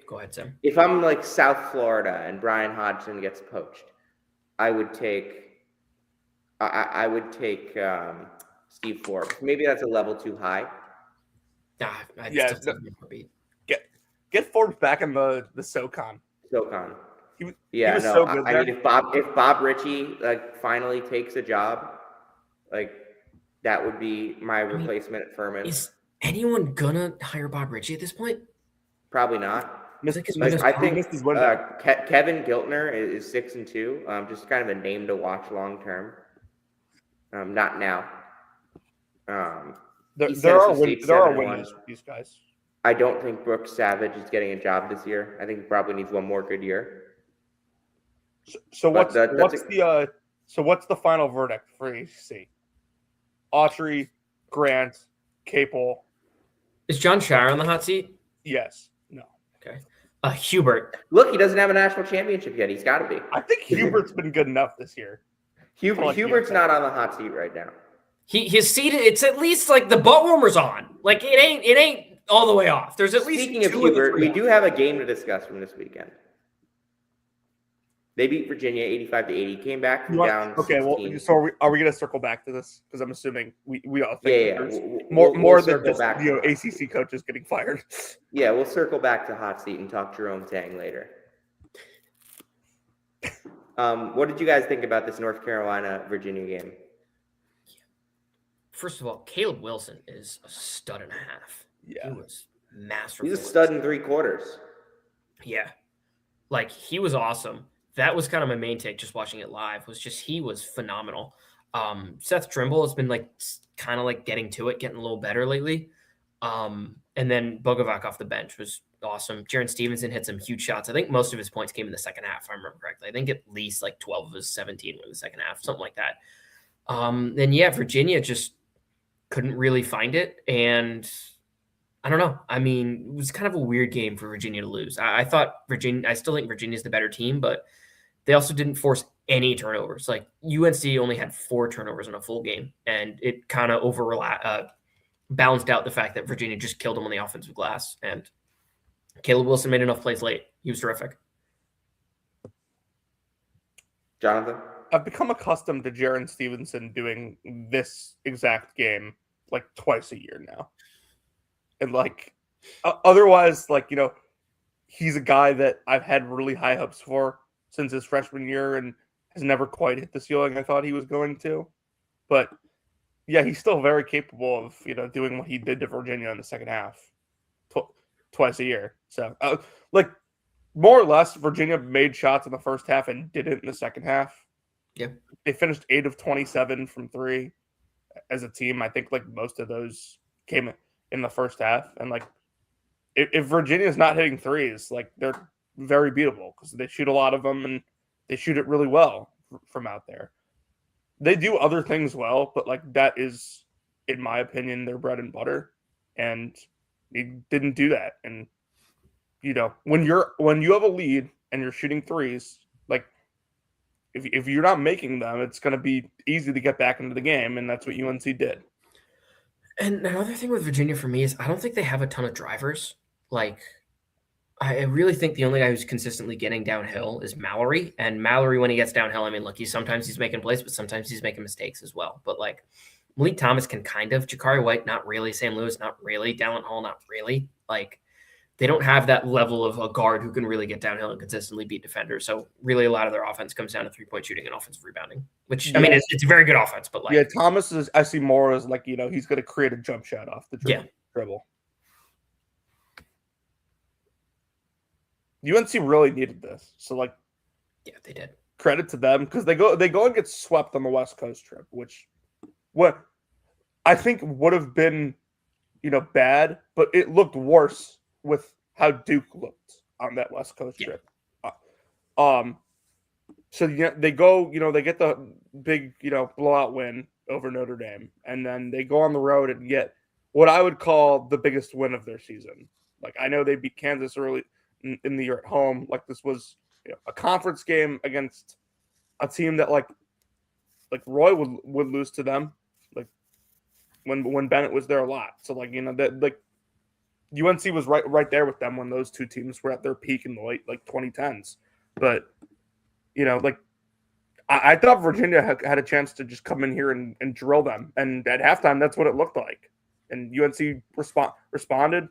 go ahead, Sam. If I'm South Florida and Brian Hodgson gets poached, I would take Steve Forbes. Maybe that's a level too high. Yeah. Get Forbes back in the SoCon. SoCon. he was so good I there. mean, if Bob Ritchie finally takes a job, that would be my replacement at Furman. Is anyone gonna hire Bob Ritchie at this point? Probably not. I think his I think missed his window. Kevin Giltner is 6-2. Just kind of a name to watch long term. Not now. There are winners for these guys. I don't think Brooks Savage is getting a job this year. I think he probably needs one more good year. So what's the final verdict for ACC? Autry, Grant, Capel. Is John Shire on the hot seat? Yes. No. Okay. Hubert. Look, he doesn't have a national championship yet. He's got to be. I think Hubert's been good enough this year. Hubert's not on the hot seat right now. His seat. It's at least like the butt warmer's on. Like it ain't all the way off. There's at least. Speaking of Hubert, we do have a game to discuss from this weekend. They beat Virginia 85-80. Came back from down. Okay, 16. well, so are we going to circle back to this? Because I'm assuming we all think there's we'll more than circle just back ACC coaches getting fired. Yeah, we'll circle back to hot seat and talk Jerome Tang later. What did you guys think about this North Carolina Virginia game? First of all, Caleb Wilson is a stud and a half. Yeah, he was masterful. He's a stud in 3 quarters. Yeah, like he was awesome. That was kind of my main take just watching it live, was just he was phenomenal. Seth Trimble has been kind of getting to it, getting a little better lately. And then Bogovac off the bench was awesome. Jaron Stevenson hit some huge shots. I think most of his points came in the second half, if I remember correctly. I think at least 12 of his 17 were in the second half, something like that. Then Virginia just couldn't really find it. And I don't know. I mean, it was kind of a weird game for Virginia to lose. I still think Virginia's the better team, but they also didn't force any turnovers. UNC only had 4 turnovers in a full game, and it kind of balanced out the fact that Virginia just killed them on the offensive glass. And Caleb Wilson made enough plays late. He was terrific. Jonathan? I've become accustomed to Jaron Stevenson doing this exact game twice a year now. And otherwise, he's a guy that I've had really high hopes for since his freshman year and has never quite hit the ceiling I thought he was going to. But yeah, he's still very capable of, doing what he did to Virginia in the second half twice a year. So more or less Virginia made shots in the first half and didn't in the second half. Yeah. They finished 8 of 27 from 3 as a team. I think most of those came in the first half. And if Virginia's not hitting threes, they're very beatable because they shoot a lot of them and they shoot it really well from out there. They do other things well, but that is, in my opinion, their bread and butter. And they didn't do that. And when you have a lead and you're shooting threes, if you're not making them, it's going to be easy to get back into the game, and that's what UNC did. And another thing with Virginia for me is I don't think they have a ton of drivers. I really think the only guy who's consistently getting downhill is Mallory. And Mallory, when he gets downhill, I mean, look, sometimes he's making plays, but sometimes he's making mistakes as well. But Malik Thomas can kind of. Jakari White, not really. Sam Lewis, not really. Dallin Hall, not really. They don't have that level of a guard who can really get downhill and consistently beat defenders. So really a lot of their offense comes down to 3-point shooting and offensive rebounding, which, I mean, it's a very good offense. But Thomas is, I see more as he's going to create a jump shot off the dribble. UNC really needed this. So yeah, they did. Credit to them because they go and get swept on the West Coast trip, which what I think would have been, bad, but it looked worse with how Duke looked on that West Coast trip. So they go, they get the big, blowout win over Notre Dame, and then they go on the road and get what I would call the biggest win of their season. I know they beat Kansas early in the year at home. This was a conference game against a team that Roy would lose to them, when Bennett was there a lot. So UNC was right there with them when those two teams were at their peak in the late 2010s. But I thought Virginia had a chance to just come in here and drill them, and at halftime that's what it looked like. And UNC responded,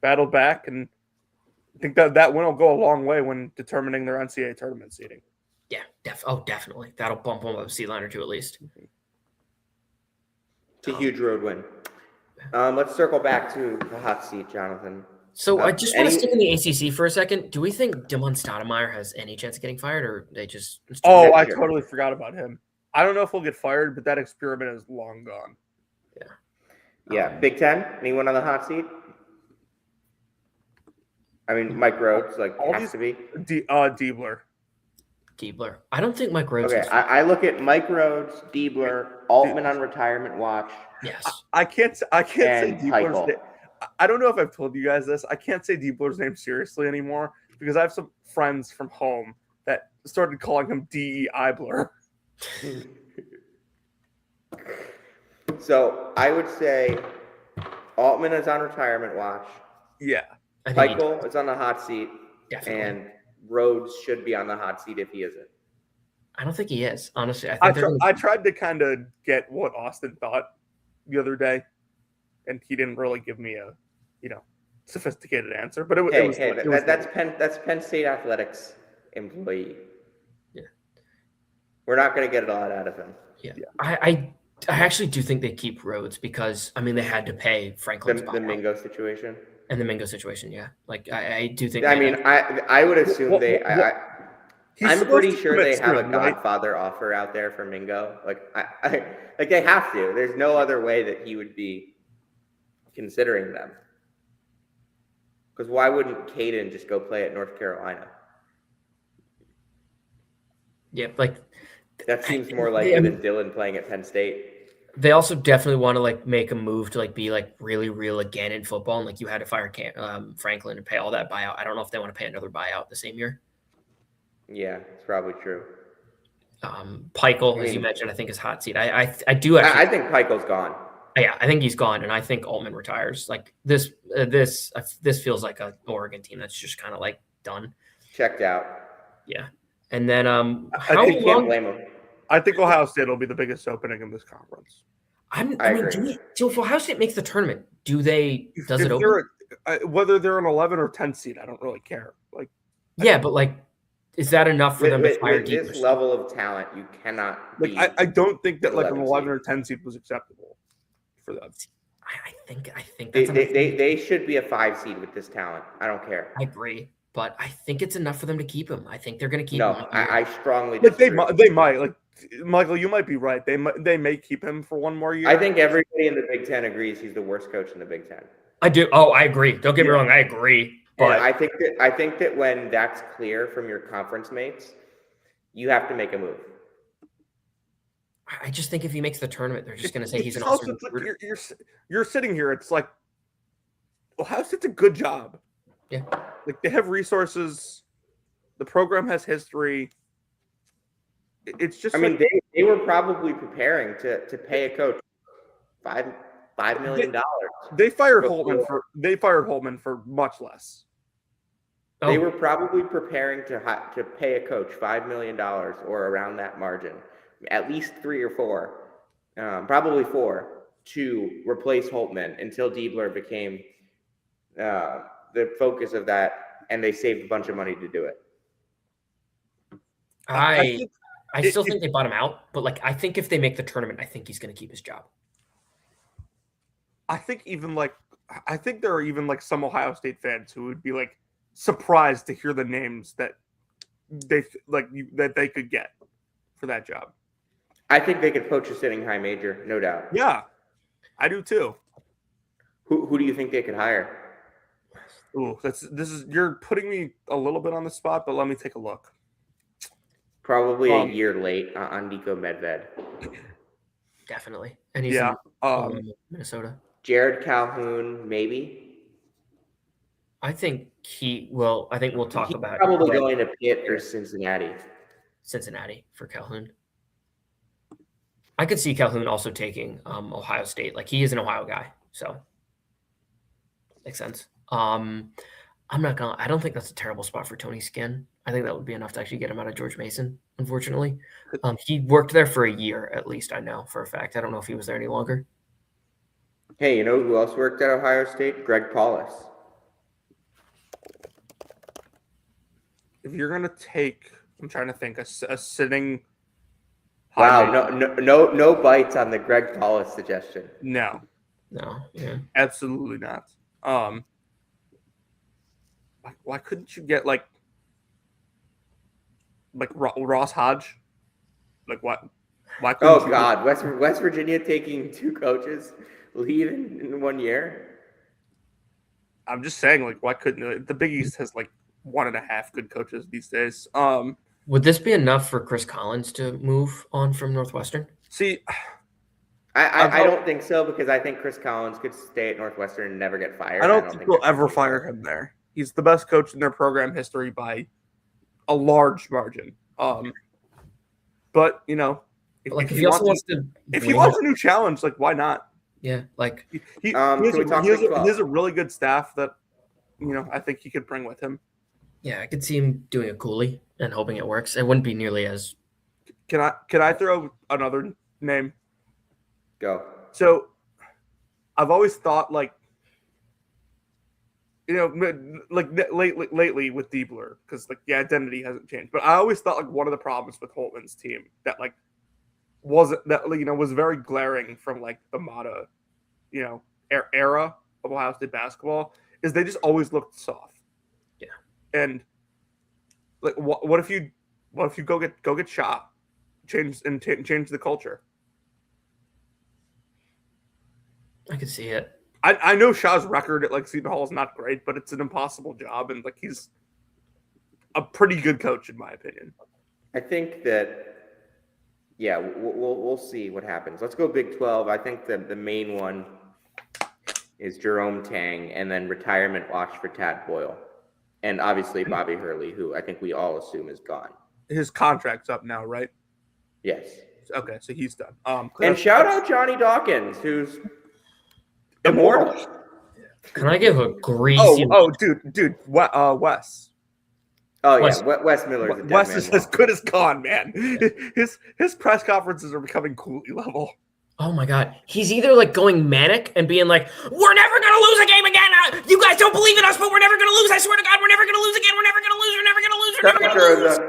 battled back, and I think that win will go a long way when determining their NCAA tournament seeding. Yeah, definitely. That'll bump them up a seed line or two at least. It's a huge road win. Let's circle back to the hot seat, Jonathan. So I just want to stick in the ACC for a second. Do we think Damon Stoudemire has any chance of getting fired, or they just? Oh, I totally forgot about him. I don't know if he'll get fired, but that experiment is long gone. Yeah. Big Ten. Anyone on the hot seat? I mean, Mike Rhodes has to be. Diebler. I don't think Mike Rhodes. Okay, I look at Mike Rhodes, Diebler, Altman on retirement watch. Yes. I can't say Diebler's Heupel. name. I don't know if I've told you guys this. I can't say Diebler's name seriously anymore because I have some friends from home that started calling him D.E. Eibler. So I would say Altman is on retirement watch. Yeah. Michael is on the hot seat. Definitely. And Rhodes should be on the hot seat if he isn't. I don't think he is, honestly. I tried to kind of get what Austin thought the other day, and he didn't really give me a, sophisticated answer. But That's Penn State athletics employee. Yeah, we're not going to get it all out of him. Yeah. I actually do think they keep Rhodes because they had to pay Franklin's the Mingo situation. And the Mingo situation, yeah. I do think. I would assume I'm pretty sure they have a Godfather offer out there for Mingo. They have to. There's no other way that he would be considering them. Because why wouldn't Caden just go play at North Carolina? Yeah, that seems more likely than Dylan playing at Penn State. They also definitely want to make a move to be really real again in football, and you had to fire Franklin and pay all that buyout. I don't know if they want to pay another buyout the same year. Yeah, it's probably true. Peichel, as you mentioned, I think is hot seat. I do actually. I think Peichel's gone. Yeah, I think he's gone, and I think Altman retires. This feels like an Oregon team that's just kind of done, checked out. Yeah, and then you can't blame him. I think Ohio State will be the biggest opening in this conference. I mean, so if Ohio State makes the tournament, does it open? Whether they're an 11 or 10 seed, I don't really care. Is that enough for them to fire with this level of talent? You cannot. I don't think that an 11 or 10 seed was acceptable for them. I think that's they should be a 5 seed with this talent. I don't care. I agree, but I think it's enough for them to keep him. I think they're going to keep him. No, I strongly disagree. They might. Michael, you might be right. They may keep him for one more year. I think everybody in the Big Ten agrees he's the worst coach in the Big Ten. I do. Oh, I agree. Don't get me wrong. I agree. But I think that when that's clear from your conference mates, you have to make a move. I just think if he makes the tournament, they're just going to say he's an awesome recruiter. You're sitting here. It's Ohio State's a good job. Yeah. They have resources. The program has history. It's just. They were probably preparing to pay a coach $5 million. They fired Holtman for much less. They were probably preparing to pay a coach $5 million or around that margin, at least 3 or 4, probably 4, to replace Holtman until Diebler became the focus of that, and they saved a bunch of money to do it. I still think they bought him out, but I think if they make the tournament, I think he's going to keep his job. I think there are even some Ohio State fans who would be surprised to hear the names that they could get for that job. I think they could poach a sitting high major, no doubt. Yeah, I do too. Who do you think they could hire? Ooh, you're putting me a little bit on the spot, but let me take a look. Probably a year late on Nico Medved. Definitely. And he's in Minnesota. Jared Calhoun, maybe. I think we'll talk about probably going to Pitt or Cincinnati. Cincinnati for Calhoun. I could see Calhoun also taking Ohio State. He is an Ohio guy, so makes sense. I don't think that's a terrible spot for Tony Skinn. I think that would be enough to actually get him out of George Mason, unfortunately. He worked there for a year, at least I know for a fact. I don't know if he was there any longer. Hey, you know who else worked at Ohio State? Greg Paulus. if you're gonna take, I'm trying to think, a sitting. Wow, no bites on the Greg Paulus suggestion. No, yeah. absolutely not. Why couldn't you get like Ross Hodge? Like what? Why couldn't Oh you God, West Virginia taking 2 coaches leave in 1 year. I'm just saying, like, why couldn't the Big East has like 1.5 good coaches these days? Would this be enough for Chris Collins to move on from Northwestern? See, I don't think so, because I think Chris Collins could stay at Northwestern and never get fired. I don't think they'll that's ever gonna fire him there. He's the best coach in their program history by a large margin. But If he also wants to, if he wants a new challenge, like why not? Yeah, like he Can we talk Big 12? has a really good staff that I think he could bring with him. yeah, I could see him doing a Cooley and hoping it works. It wouldn't be nearly as. Can I throw another name? Go. So, I've always thought like lately with Diebler, because like the identity hasn't changed, but I always thought like one of the problems with Holtman's team that like was very glaring from like the Mata era of Ohio State basketball is they just always looked soft. Yeah. And like what if you go get shot, change the culture? I could see it. I know Shaw's record at like Seton Hall is not great, but it's an impossible job, and like he's a pretty good coach in my opinion. I think that, yeah, we'll see what happens. Let's go Big 12. I think the main one is Jerome Tang, and then retirement watch for Tad Boyle, and obviously Bobby Hurley, who I think we all assume is gone. His contract's up now, right? Yes. Okay, so he's done. And shout out Johnny Dawkins, who's immortal. Can I give a greasy? Dude, Wes. Oh yeah, Wes Miller. Wes is as good as gone, man. His press conferences are becoming Cooley level. Oh my God, he's either like going manic and being like, "We're never gonna lose a game again. You guys don't believe in us, but we're never gonna lose. I swear to God, we're never gonna lose again. We're never gonna lose. We're never gonna lose. We're never gonna lose."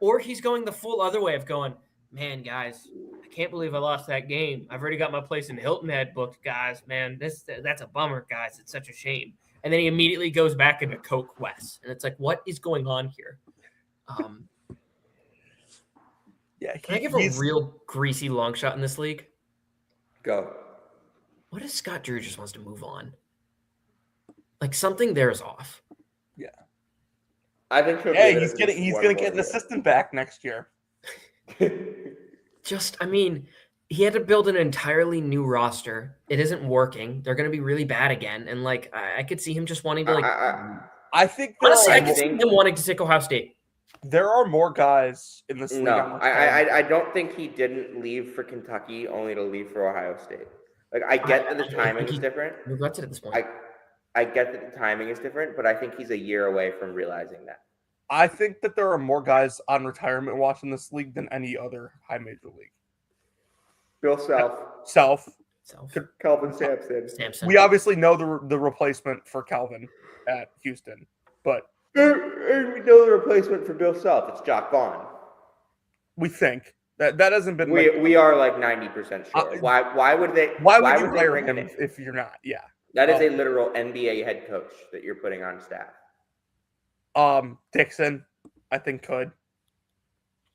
Or he's going the full other way of going, "Man, guys, I can't believe I lost that game. I've already got my place in Hilton Head booked, guys. Man, that's a bummer, guys. It's such a shame." And then he immediately goes back into Coke West. And it's like, what is going on here? Yeah. Can I give a real greasy long shot in this league? Go. What if Scott Drew just wants to move on? Like something there is off. Yeah. I think he's gonna get an assistant back next year. He had to build an entirely new roster. It isn't working. They're going to be really bad again. And like, I could see him just wanting to like. I think honestly, I could see him wanting to take Ohio State. There are more guys in this league. No, I don't think he didn't leave for Kentucky only to leave for Ohio State. Like I get that the timing is different. Regrets it at this point. I get that the timing is different, but I think he's a year away from realizing that. I think that there are more guys on retirement watch in this league than any other high major league. Bill Self. Calvin Sampson. We obviously know the replacement for Calvin at Houston, but we know the replacement for Bill Self. It's Jock Vaughn. We think that hasn't been. We are like 90% sure. Why would they? Why would you hire him if you're not? Yeah, that is a literal NBA head coach that you're putting on staff. Dixon, I think could.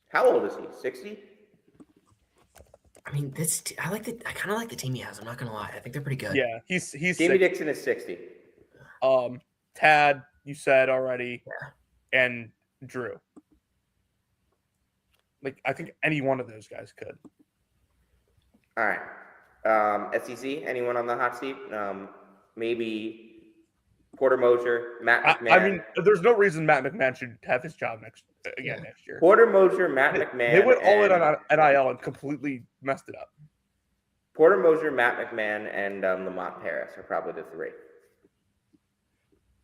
How old is he? 60? I mean, I kind of like the team he has. I'm not gonna lie. I think they're pretty good. Yeah, he's. Jamie Dixon is 60. Tad, you said already, yeah. And Drew. Like, I think any one of those guys could. All right. SEC. Anyone on the hot seat? Maybe Porter Moser, Matt McMahon. I mean, there's no reason Matt McMahon should have his job next year. Porter Moser, Matt McMahon. They went all in on NIL and completely messed it up. Porter Moser, Matt McMahon, and Lamont Paris are probably the three.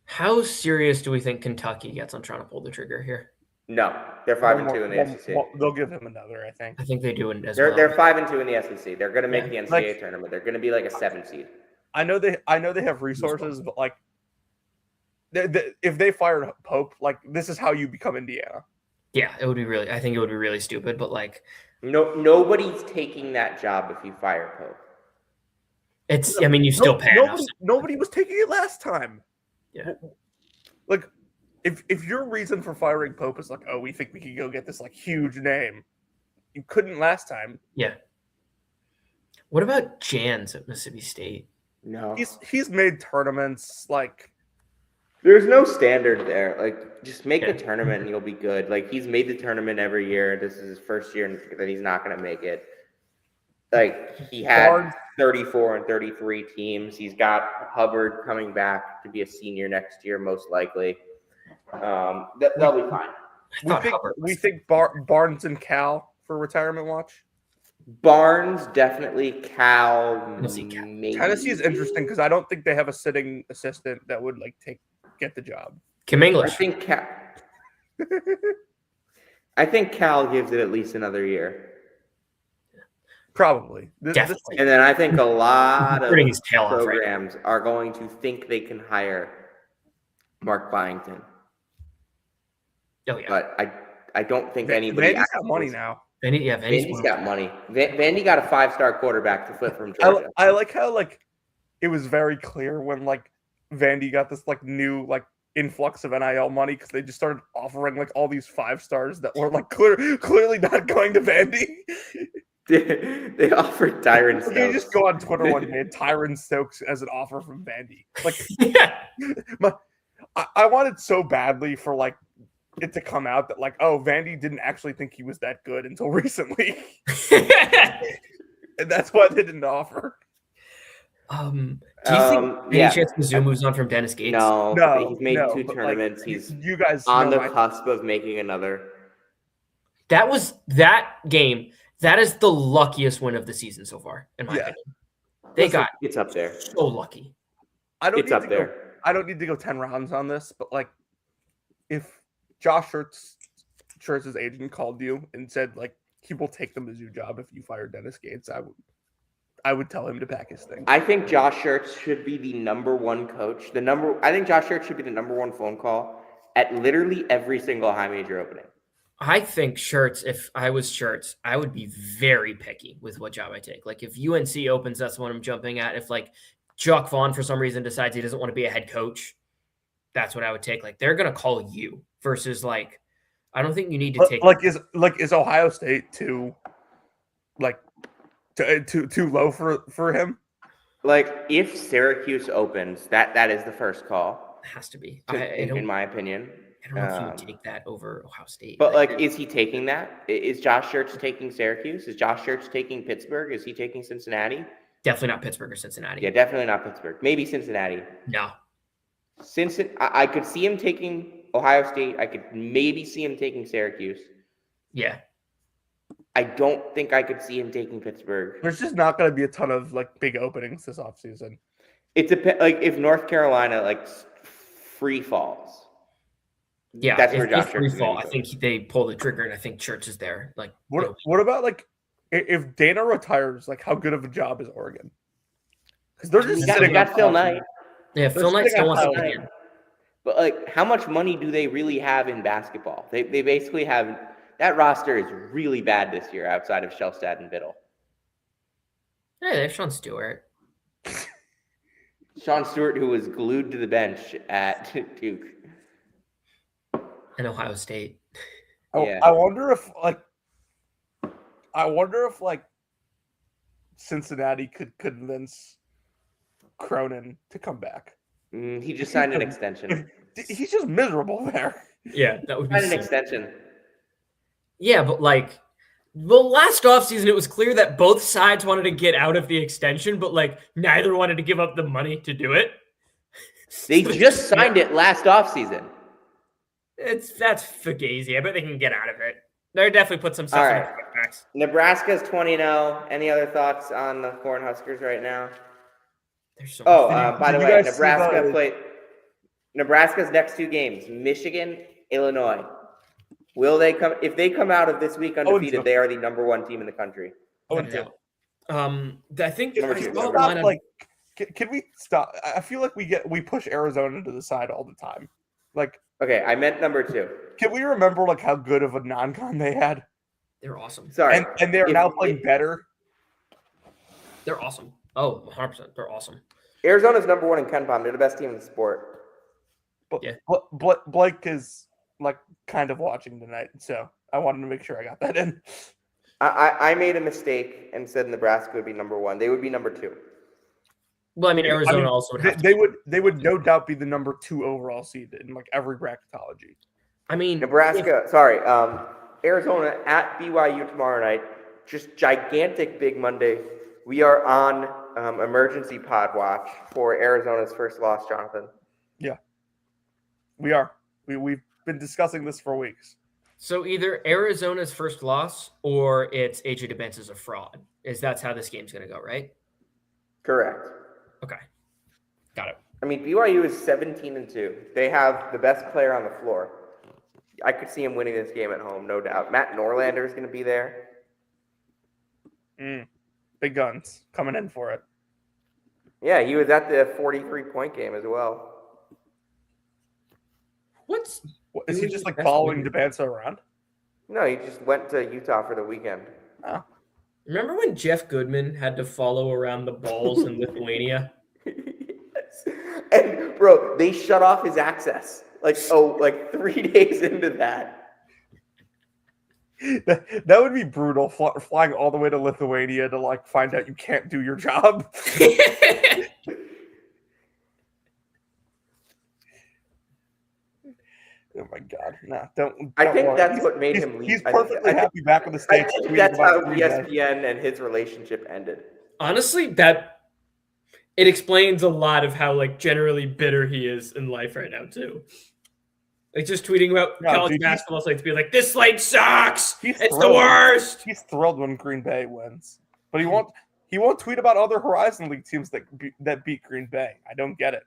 How serious do we think Kentucky gets on trying to pull the trigger here? No, they're 5-2 in the SEC. They'll give him another, I think. I think they do as well. They're 5-2 in the SEC. They're going to make the NCAA tournament. They're going to be like a 7 seed. I know they have resources, but like if they fired Pope, like this is how you become Indiana. Yeah, it would be really. I think it would be really stupid. But like, nobody's taking that job if you fire Pope. it's. I mean, you still pay enough. Nobody was taking it last time. Yeah. Like, if your reason for firing Pope is like, oh, we think we can go get this like huge name, you couldn't last time. Yeah. What about Jans at Mississippi State? No, he's made tournaments. Like, there's no standard there. Like, just make the tournament and you'll be good. Like, he's made the tournament every year. This is his first year that he's not going to make it. Like, he had 34 and 33 teams. He's got Hubbard coming back to be a senior next year, most likely. They'll be fine. We think Barnes and Cal for retirement watch. Barnes, definitely. Cal, maybe. Tennessee is interesting because I don't think they have a sitting assistant that would like get the job. Kim English. I think Cal gives it at least another year. Probably. Definitely. And then I think a lot of programs are going to think they can hire Mark Byington. Oh yeah. But I don't think anybody. Vandy's got money now. Vandy's got money. Vandy got a 5-star quarterback to flip from Georgia. I like how like it was very clear when like Vandy got this like new like influx of NIL money because they just started offering like all these 5 stars that were like clearly not going to Vandy. They offered Tyron Stokes. You just go on Twitter one day, Tyron Stokes as an offer from Vandy. Like, I wanted so badly for like it to come out that like, oh, Vandy didn't actually think he was that good until recently, and that's why they didn't offer. Do you think any chance Mizzou moves on from Dennis Gates? No, he's made 2 tournaments. Like, he's you guys on the cusp of making another. That was that game. That is the luckiest win of the season so far, in my opinion. They got it's up there. So lucky. I don't need to go 10 rounds on this, but like if Josh Schertz's agent called you and said like he will take the Mizzou job if you fire Dennis Gates, I would tell him to pack his thing. I think Josh Schertz should be the number 1 coach. I think Josh Schertz should be the number 1 phone call at literally every single high major opening. I think Schertz, if I was Schertz, I would be very picky with what job I take. Like if UNC opens, that's what I'm jumping at. If like Chuck Vaughn for some reason decides he doesn't want to be a head coach, that's what I would take. Like they're gonna call you versus like I don't think you need to take is Ohio State too low for him? Like if Syracuse opens, that is the first call. It has to be. In my opinion. I don't know if you would take that over Ohio State. But like, is he taking that? Is Josh Schertz taking Syracuse? Is Josh Schertz taking Pittsburgh? Is he taking Cincinnati? Definitely not Pittsburgh or Cincinnati. Yeah, definitely not Pittsburgh. Maybe Cincinnati. No. I could see him taking Ohio State. I could maybe see him taking Syracuse. Yeah. I don't think I could see him taking Pittsburgh. There's just not going to be a ton of like big openings this offseason. It's like if North Carolina like free falls. Yeah, that's where Josh Schertz fall. I think they pull the trigger, and I think Church is there. Like, what about like if Dana retires? Like, how good of a job is Oregon? Because they're just got Phil Knight. Yeah, Phil Knight still wants to get in. But like, how much money do they really have in basketball? They basically have that roster is really bad this year outside of Shellstad and Biddle. Yeah, they have Sean Stewart. Sean Stewart, who was glued to the bench at Duke. And Ohio State. Yeah. I wonder if Cincinnati could convince Cronin to come back. He just signed an extension. He's just miserable there. Yeah, that would be an extension. Yeah, but like, well, last offseason, it was clear that both sides wanted to get out of the extension, but like neither wanted to give up the money to do it. They just signed it last offseason. That's fugazi. I bet they can get out of it. They're definitely put some stuff in the quickbacks. Nebraska's 20-0. Any other thoughts on the Cornhuskers right now? So by the way, Nebraska's next 2 games: Michigan, Illinois. Will they come? If they come out of this week undefeated, they are the number 1 team in the country. I think Can we stop? I feel like we push Arizona to the side all the time. Like, Okay, I meant number 2. can we remember like how good of a non-con they had? They're awesome. Sorry. And they are now playing better. They're awesome. Oh, 100%. They're awesome. Arizona's number 1 in Ken Palm. They're the best team in the sport. But Yeah. Blake is like kind of watching tonight, so I wanted to make sure I got that in. I made a mistake and said Nebraska would be number 1. They would be number 2. Well, I mean, Arizona also would have they would no doubt be the number 2 overall seed in like every bracketology. I mean, Arizona at BYU tomorrow night. Just gigantic big Monday. We are on emergency pod watch for Arizona's first loss, Jonathan. Yeah, we are. We've been discussing this for weeks. So either Arizona's first loss or it's AJ DeBence is a fraud. That's how this game's going to go, right? Correct. Okay. Got it. I mean, BYU is 17-2. They have the best player on the floor. I could see him winning this game at home, no doubt. Matt Norlander is going to be there. Big guns coming in for it. Yeah, he was at the 43-point game as well. Is he just like following DeBance around? No, he just went to Utah for the weekend. Oh. Remember when Jeff Goodman had to follow around the balls in Lithuania? Yes. And bro, they shut off his access. Like 3 days into that. That would be brutal, flying all the way to Lithuania to like find out you can't do your job. Oh my God! No, don't I think worry. that's what made him leave. He's perfectly happy back in the States. I think that's how ESPN and his relationship ended. Honestly, it explains a lot of how like generally bitter he is in life right now too. Like just tweeting about college basketball slates, being like, "This slate sucks. It's the worst." He's thrilled when Green Bay wins, but he won't tweet about other Horizon League teams that beat Green Bay. I don't get it.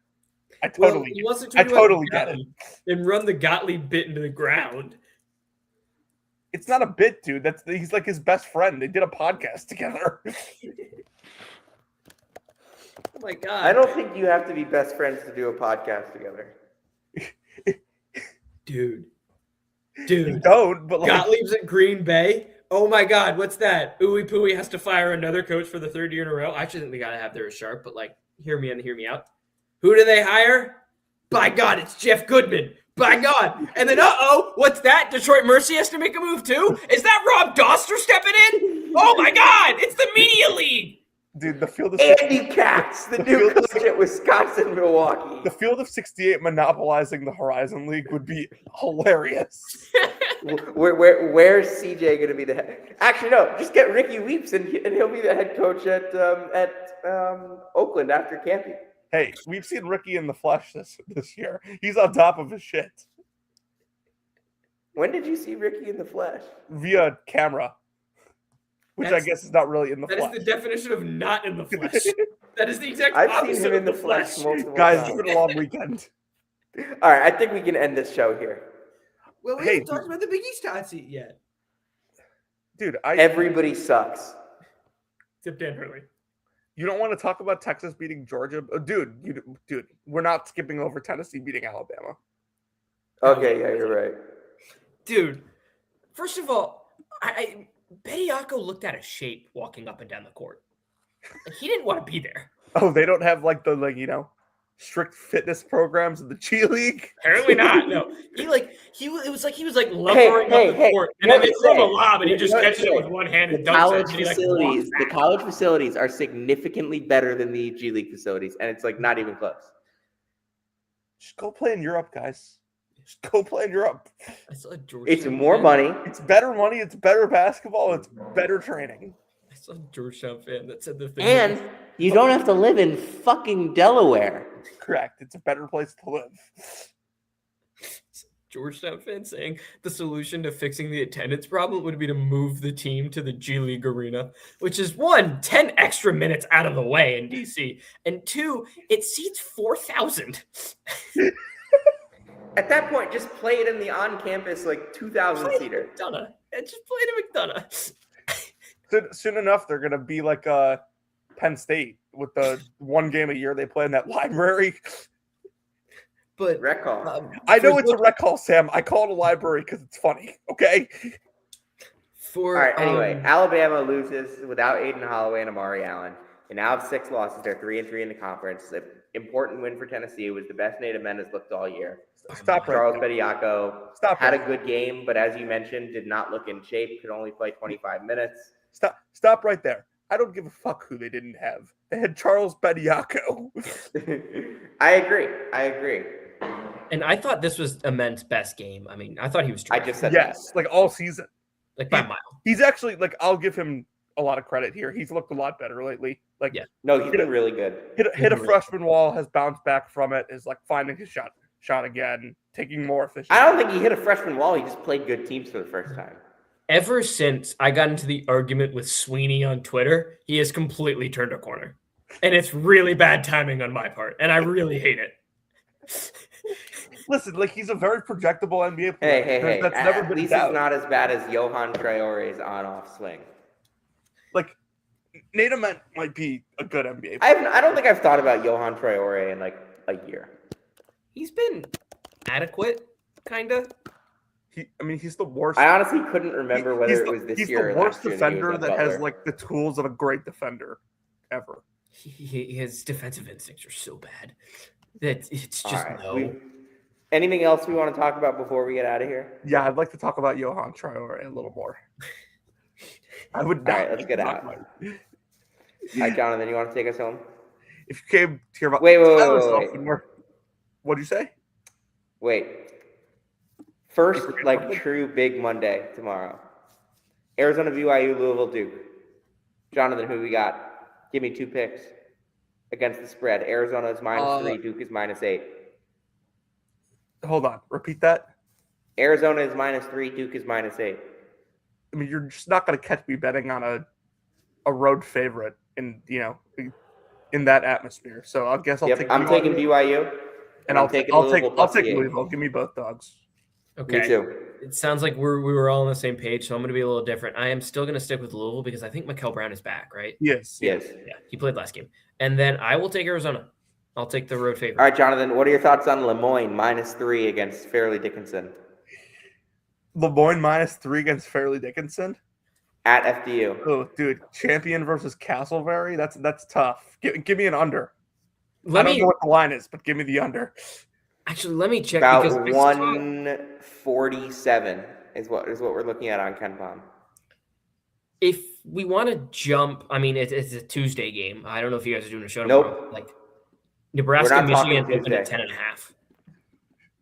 I totally get it. And run the Gottlieb bit into the ground. It's not a bit, dude. He's like his best friend. They did a podcast together. Oh my God! I don't think you have to be best friends to do a podcast together. Dude. You don't, but like, Gottlieb's at Green Bay. Oh my God, what's that? Ooey Pooey has to fire another coach for the 3rd year in a row. I actually think they gotta have their sharp, but like, hear me out. Who do they hire? By God, it's Jeff Goodman. By God. And then, what's that? Detroit Mercy has to make a move too? Is that Rob Doster stepping in? Oh my God, it's the Media League. Dude, the field of Andy Katz, the new coach at Wisconsin, Milwaukee. The field of 68 monopolizing the Horizon League would be hilarious. Where's CJ going to be the head? Actually, no. Just get Ricky Weeps, and he'll be the head coach at Oakland after camping. Hey, we've seen Ricky in the flesh this year. He's on top of his shit. When did you see Ricky in the flesh? Via camera. Which I guess is not really in the flesh. That is the definition of not in the flesh. That is the exact I've opposite seen him in of the the flesh flesh. multiple Guys, times. it's been a long weekend. All right, I think we can end this show here. Well, we haven't talked about the Big East hot seat yet. Dude, Everybody sucks. Except Dan Hurley. You don't want to talk about Texas beating Georgia? Oh, dude, we're not skipping over Tennessee beating Alabama. Okay, yeah, you're right. Dude, first of all, Bediako looked out of shape walking up and down the court. Like, he didn't want to be there. Oh, they don't have strict fitness programs in the G League? Apparently not. No, it was like he was lumbering up the court, and then they throw him a lob, and he just catches it with one hand and dunks it. The college facilities are significantly better than the G League facilities, and it's not even close. Just go play in Europe, guys. Just go play in Europe. It's more money. It's better money. It's better basketball. It's better training. I saw a Georgetown fan that said the thing. And you don't have to live in fucking Delaware. Correct. It's a better place to live. Georgetown fan saying the solution to fixing the attendance problem would be to move the team to the G League arena, which is 1, 10 extra minutes out of the way in DC, and 2, it seats 4,000. At that point, just play it in the on-campus 2,000 seater. Just play it in McDonough. Soon enough, they're gonna be like Penn State with the one game a year they play in that library. But Rec hall. I know it's a rec hall, Sam. I call it a library because it's funny. Okay. All right. Anyway, Alabama loses without Aiden Holloway and Amari Allen. They now have 6 losses. They're 3-3 in the conference. It's an important win for Tennessee. It was the best native men has looked all year. Stop right Charles there. Bediako had a good game, but as you mentioned, did not look in shape. Could only play 25 minutes. Stop right there. I don't give a fuck who they didn't have. They had Charles Bediako. I agree. And I thought this was Amen's best game. I mean, I thought he was I terrific. just said Yes, like all season. Like by a mile. He's actually like I'll give him a lot of credit here. He's looked a lot better lately. Like Yeah. No, he's been really good. hit a freshman wall, has bounced back from it, is like finding his shot again, taking more efficient. I don't think he hit a freshman wall. He just played good teams for the first time. Ever since I got into the argument with Sweeney on Twitter, he has completely turned a corner. And it's really bad timing on my part. And I really hate it. Listen, like he's a very projectable NBA player. Hey. That's never At been least doubt. it's not as bad as Johan Traore's on-off swing. Like Nate Ament might be a good NBA player. I don't think I've thought about Johan Traore in like a year. He's been adequate, kind of. He's the worst. I honestly couldn't remember whether it was this he's year or the worst last year that he defender was that at has Butler. like the tools of a great defender ever. His defensive instincts are so bad that it's just All right. no. Anything else we want to talk about before we get out of here? Yeah, I'd like to talk about Johan Traore a little more. I would. All right, let's get out. All right, Jonathan, you want to take us home? If you came to hear about Wait. What'd you say? Wait. First, like true big Monday tomorrow. Arizona, BYU, Louisville, Duke. Jonathan, who we got? Give me 2 picks against the spread. Arizona is -3, Duke is -8. Hold on, repeat that. Arizona is -3, Duke is -8. I mean, you're just not going to catch me betting on a road favorite in that atmosphere. So I guess I'm taking BYU, and I'll take Louisville. Give me both dogs. Okay. Me too. It sounds like we were all on the same page, so I'm going to be a little different. I am still going to stick with Louisville because I think Mikael Brown is back, right? Yes. Yes. Yeah, he played last game. And then I will take Arizona. I'll take the road favorite. All right, Jonathan, what are your thoughts on Lemoyne -3 against Fairleigh Dickinson Lemoyne -3 against Fairleigh Dickinson. at FDU? Oh, dude, champion versus Castleberry. That's tough. Give me an under. I don't know what the line is, but give me the under. Actually, let me check. About because 147 is what we're looking at on KenPom. if we want to jump, I mean, it's a Tuesday game. I don't know if you guys are doing a show Nope. tomorrow. Like Nebraska, We're not talking Michigan open at Tuesday. 10.5.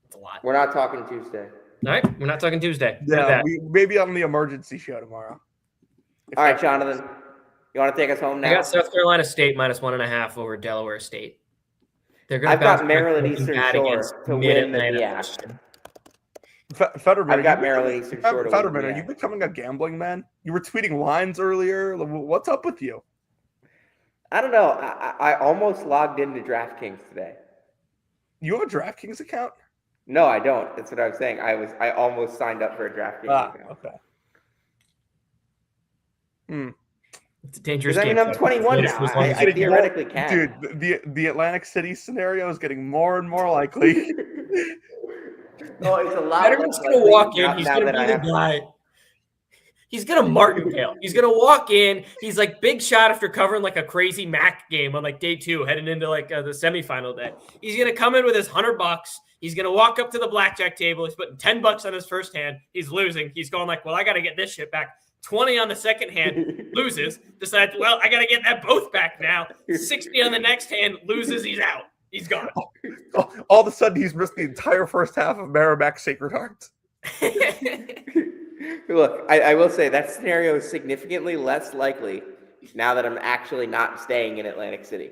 That's a lot. We're not talking Tuesday. All right, we're not talking Tuesday. Yeah, maybe on the emergency show tomorrow. All right, Jonathan, you want to take us home now? I got South Carolina State -1.5 over Delaware State. They're going to I've got Maryland Eastern Shore to win the Mid-Atlantic. Fetterman, I've got Maryland Eastern Shore to win Fetterman, the are you MIAC. becoming a gambling man? You were tweeting lines earlier. What's up with you? I don't know. I almost logged into DraftKings today. You have a DraftKings account? No, I don't. That's what I was saying. I almost signed up for a DraftKings account. Okay. It's a dangerous Because I game. mean, I'm 21 Just now. as long I as you- theoretically can. Dude, the Atlantic City scenario is getting more and more likely. Oh, it's a lot. Fetterman's less going to likely walk in. now He's that going to I be the have- guy. He's going to martingale. He's going to walk in. He's like big shot after covering like a crazy MAC game on like day 2, heading into like the semifinal day. He's going to come in with his $100. He's going to walk up to the blackjack table. He's putting $10 on his first hand. He's losing. He's going like, well, I got to get this shit back. 20 on the second hand, loses. Decides, well, I got to get that both back now. 60 on the next hand, loses. He's out. He's gone. All of a sudden, he's missed the entire first half of Merrimack Sacred Heart. Look, I will say that scenario is significantly less likely now that I'm actually not staying in Atlantic City.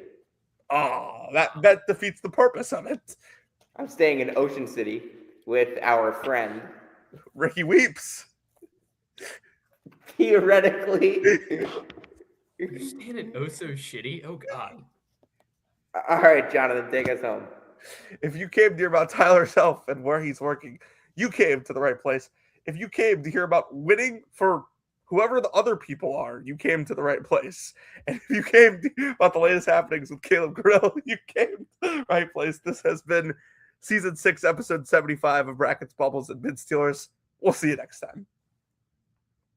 Oh, that defeats the purpose of it. I'm staying in Ocean City with our friend. Ricky Weeps. Theoretically. You're standing so shitty. Oh, God. All right, Jonathan, take us home. If you came to hear about Tyler Self and where he's working, you came to the right place. If you came to hear about winning for whoever the other people are, you came to the right place. And if you came about the latest happenings with Caleb Grill, you came to the right place. This has been Season 6, Episode 75 of Brackets, Bubbles, and Mid Steelers. We'll see you next time.